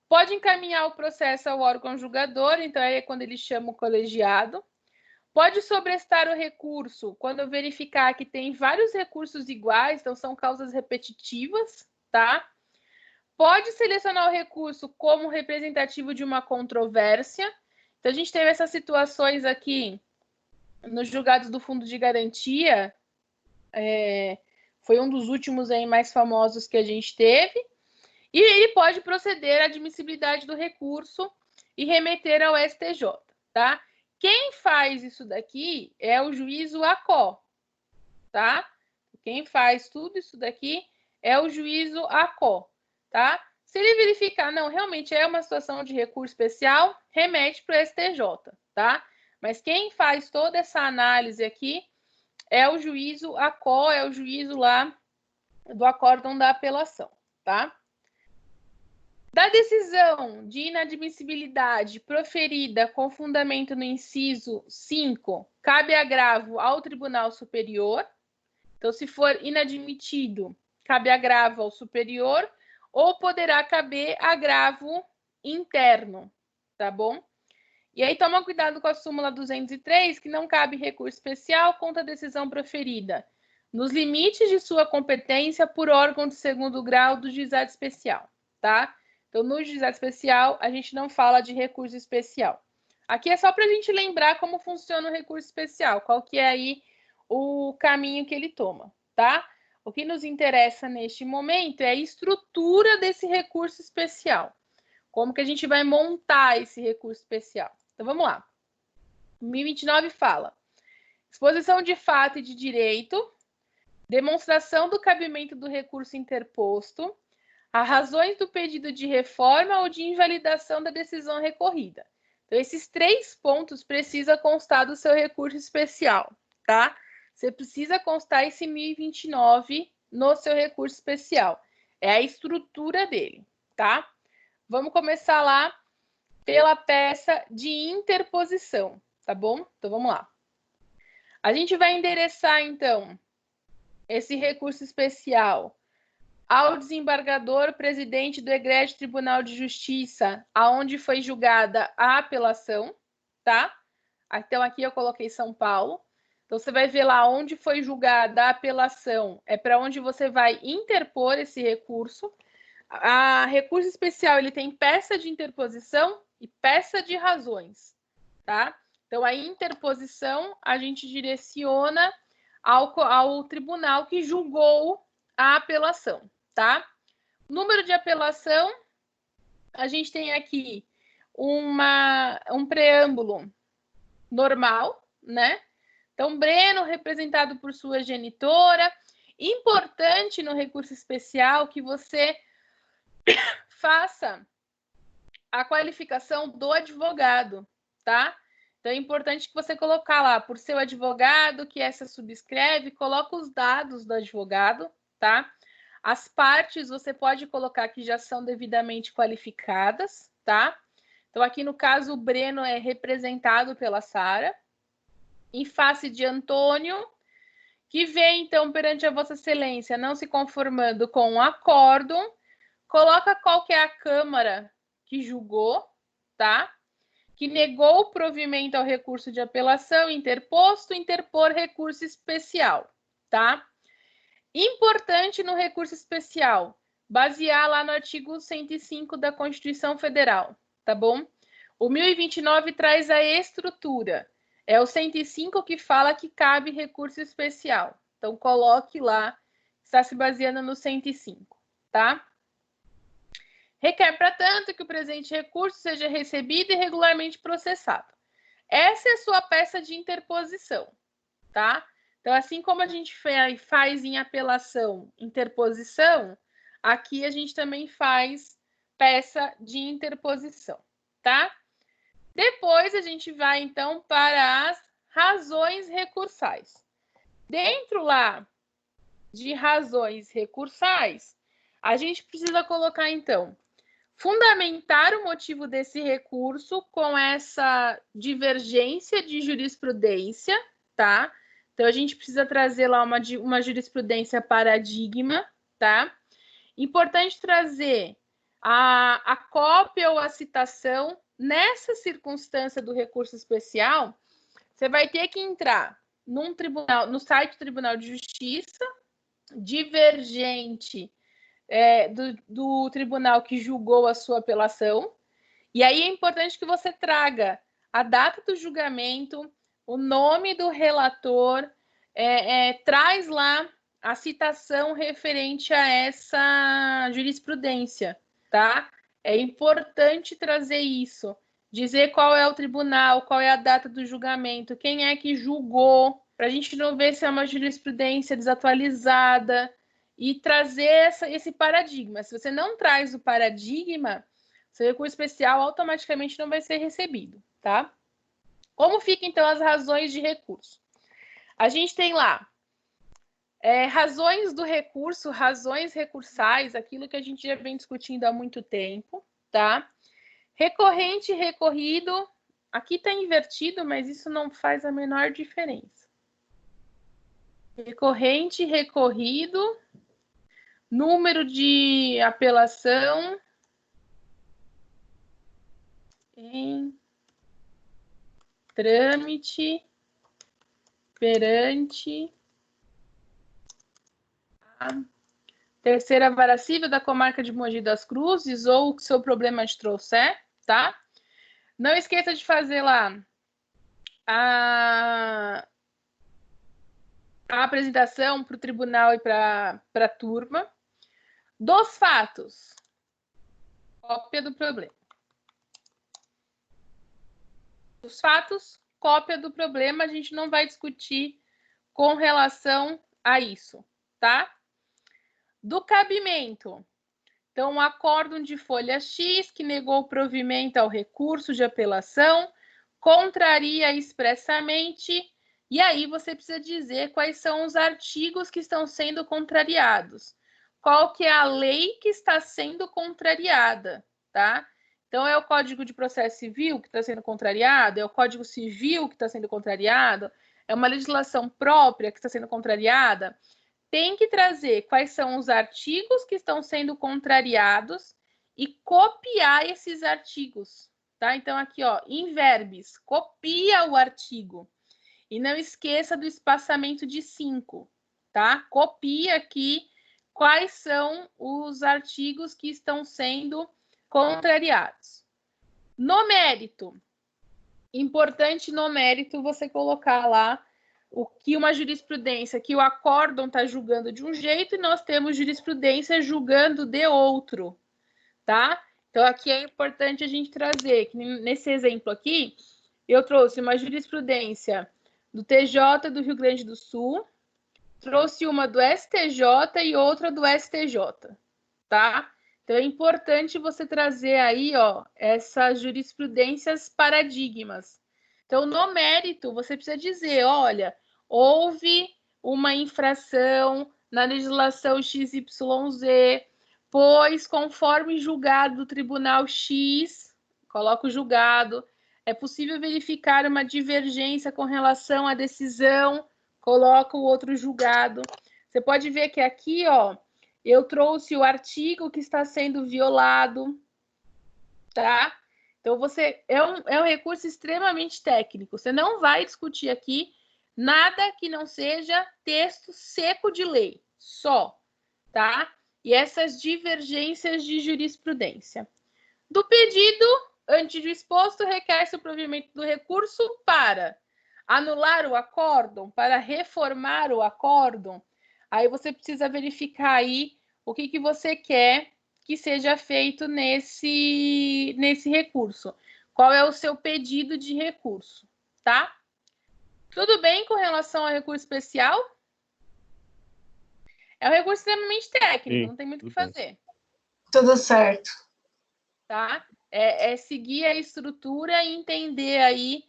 Pode encaminhar o processo ao órgão julgador, então é quando ele chama o colegiado. Pode sobrestar o recurso quando verificar que tem vários recursos iguais, então são causas repetitivas, tá? Pode selecionar o recurso como representativo de uma controvérsia. Então, a gente teve essas situações aqui nos julgados do Fundo de Garantia, foi um dos últimos aí mais famosos que a gente teve, e ele pode proceder à admissibilidade do recurso e remeter ao STJ, tá? Quem faz isso daqui é o juízo ACO, tá? Quem faz tudo isso daqui é o juízo ACO, tá? Se ele verificar, não, realmente é uma situação de recurso especial, remete para o STJ, tá? Mas quem faz toda essa análise aqui é o juízo ACO, é o juízo lá do acórdão da apelação, tá? Da decisão de inadmissibilidade proferida com fundamento no inciso 5, cabe agravo ao Tribunal Superior. Então, se for inadmitido, cabe agravo ao superior ou poderá caber agravo interno, tá bom? E aí toma cuidado com a súmula 203, que não cabe recurso especial contra a decisão proferida, nos limites de sua competência por órgão de segundo grau do juizado especial, tá? Então, no juizado especial, a gente não fala de recurso especial. Aqui é só para a gente lembrar como funciona o recurso especial, qual que é aí o caminho que ele toma, tá? O que nos interessa neste momento é a estrutura desse recurso especial. Como que a gente vai montar esse recurso especial? Então, vamos lá. 1029 fala: exposição de fato e de direito, demonstração do cabimento do recurso interposto, as razões do pedido de reforma ou de invalidação da decisão recorrida. Então, esses 3 pontos precisa constar do seu recurso especial, tá? Você precisa constar esse 1029 no seu recurso especial. É a estrutura dele, tá? Vamos começar lá pela peça de interposição, tá bom? Então, vamos lá. A gente vai endereçar, então, esse recurso especial ao desembargador presidente do Egrégio Tribunal de Justiça, aonde foi julgada a apelação, tá? Então, aqui eu coloquei São Paulo. Então, você vai ver lá onde foi julgada a apelação, é para onde você vai interpor esse recurso. A recurso especial, ele tem peça de interposição e peça de razões, tá? Então, a interposição a gente direciona ao tribunal que julgou a apelação, tá? Número de apelação, a gente tem aqui um preâmbulo normal, né? Então, Breno, representado por sua genitora. Importante no recurso especial que você faça a qualificação do advogado, tá? Então, é importante que você colocar lá, por seu advogado, que essa subscreve, coloca os dados do advogado, tá? As partes você pode colocar que já são devidamente qualificadas, tá? Então, aqui no caso, o Breno é representado pela Sara. Em face de Antônio, que vem, então, perante a Vossa Excelência, não se conformando com o acórdão, coloca qual que é a Câmara que julgou, tá? Que negou o provimento ao recurso de apelação interposto, interpor recurso especial, tá? Importante no recurso especial, basear lá no artigo 105 da Constituição Federal, tá bom? O 1029 traz a estrutura. É o 105 que fala que cabe recurso especial. Então, coloque lá, está se baseando no 105, tá? Requer, para tanto, que o presente recurso seja recebido e regularmente processado. Essa é a sua peça de interposição, tá? Então, assim como a gente faz em apelação interposição, aqui a gente também faz peça de interposição, tá? Depois, a gente vai, então, para as razões recursais. Dentro lá de razões recursais, a gente precisa colocar, então, fundamentar o motivo desse recurso com essa divergência de jurisprudência, tá? Então, a gente precisa trazer lá uma jurisprudência paradigma, tá? Importante trazer a cópia ou a citação. Nessa circunstância do recurso especial, você vai ter que entrar no site do Tribunal de Justiça, divergente do tribunal que julgou a sua apelação. E aí é importante que você traga a data do julgamento, o nome do relator, traz lá a citação referente a essa jurisprudência, tá? É importante trazer isso, dizer qual é o tribunal, qual é a data do julgamento, quem é que julgou, para a gente não ver se é uma jurisprudência desatualizada, e trazer esse paradigma. Se você não traz o paradigma, seu recurso especial automaticamente não vai ser recebido, tá? Como ficam, então, as razões de recurso? A gente tem lá razões do recurso, razões recursais, aquilo que a gente já vem discutindo há muito tempo, tá? Recorrente e recorrido, aqui está invertido, mas isso não faz a menor diferença. Recorrente e recorrido, número de apelação em trâmite perante a terceira vara civil da comarca de Mogi das Cruzes ou o que seu problema te trouxer, tá? Não esqueça de fazer lá a apresentação para o tribunal e para a turma. Dos fatos, cópia do problema. Dos fatos, cópia do problema, a gente não vai discutir com relação a isso, tá? Do cabimento. Então, o acórdão de folha X, que negou o provimento ao recurso de apelação, contraria expressamente, e aí você precisa dizer quais são os artigos que estão sendo contrariados. Qual que é a lei que está sendo contrariada, tá? Então, é o Código de Processo Civil que está sendo contrariado? É o Código Civil que está sendo contrariado? É uma legislação própria que está sendo contrariada? Tem que trazer quais são os artigos que estão sendo contrariados e copiar esses artigos, tá? Então, aqui, ó, in verbis, copia o artigo. E não esqueça do espaçamento de 5, tá? Copia aqui quais são os artigos que estão sendo contrariados. No mérito, importante no mérito você colocar lá o que uma jurisprudência, que o acórdão está julgando de um jeito e nós temos jurisprudência julgando de outro, tá? Então, aqui é importante a gente trazer, que nesse exemplo aqui, eu trouxe uma jurisprudência do TJ do Rio Grande do Sul, trouxe uma do STJ e outra do STJ, tá? Então, é importante você trazer aí, ó, essas jurisprudências paradigmas. Então, no mérito, você precisa dizer, olha, houve uma infração na legislação XYZ, pois, conforme julgado do Tribunal X, coloca o julgado, é possível verificar uma divergência com relação à decisão, coloca o outro julgado. Você pode ver que aqui, ó, eu trouxe o artigo que está sendo violado, tá? Então, você é um recurso extremamente técnico. Você não vai discutir aqui nada que não seja texto seco de lei, só, tá? E essas divergências de jurisprudência. Do pedido, antes do exposto, requer-se o provimento do recurso para anular o acórdão, para reformar o acórdão. Aí você precisa verificar aí o que você quer que seja feito nesse recurso. Qual é o seu pedido de recurso, tá? Tudo bem com relação ao recurso especial? É um recurso extremamente técnico, não tem muito o que fazer. Tudo certo. Tá? É seguir a estrutura e entender aí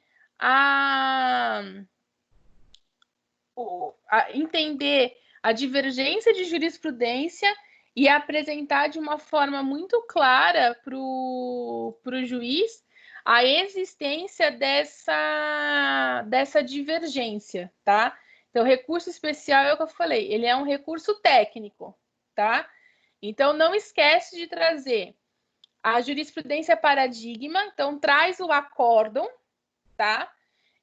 entender a divergência de jurisprudência e apresentar de uma forma muito clara para o juiz a existência dessa divergência, tá? Então, recurso especial é o que eu falei, ele é um recurso técnico, tá? Então, não esquece de trazer a jurisprudência paradigma, então traz o acórdão, tá?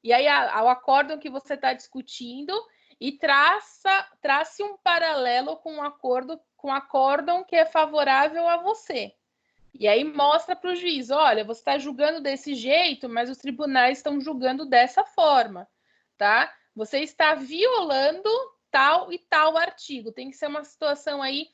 E aí, o acórdão que você está discutindo e trace um paralelo com o acórdão que é favorável a você. E aí mostra para o juiz, olha, você está julgando desse jeito, mas os tribunais estão julgando dessa forma, tá? Você está violando tal e tal artigo. Tem que ser uma situação aí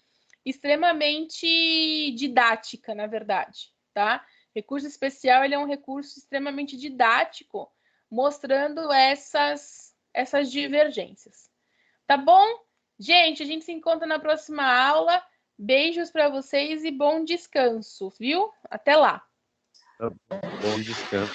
extremamente didática, na verdade, tá? Recurso especial, ele é um recurso extremamente didático, mostrando essas divergências. Tá bom? Gente, a gente se encontra na próxima aula. Beijos para vocês e bom descanso, viu? Até lá. Bom descanso.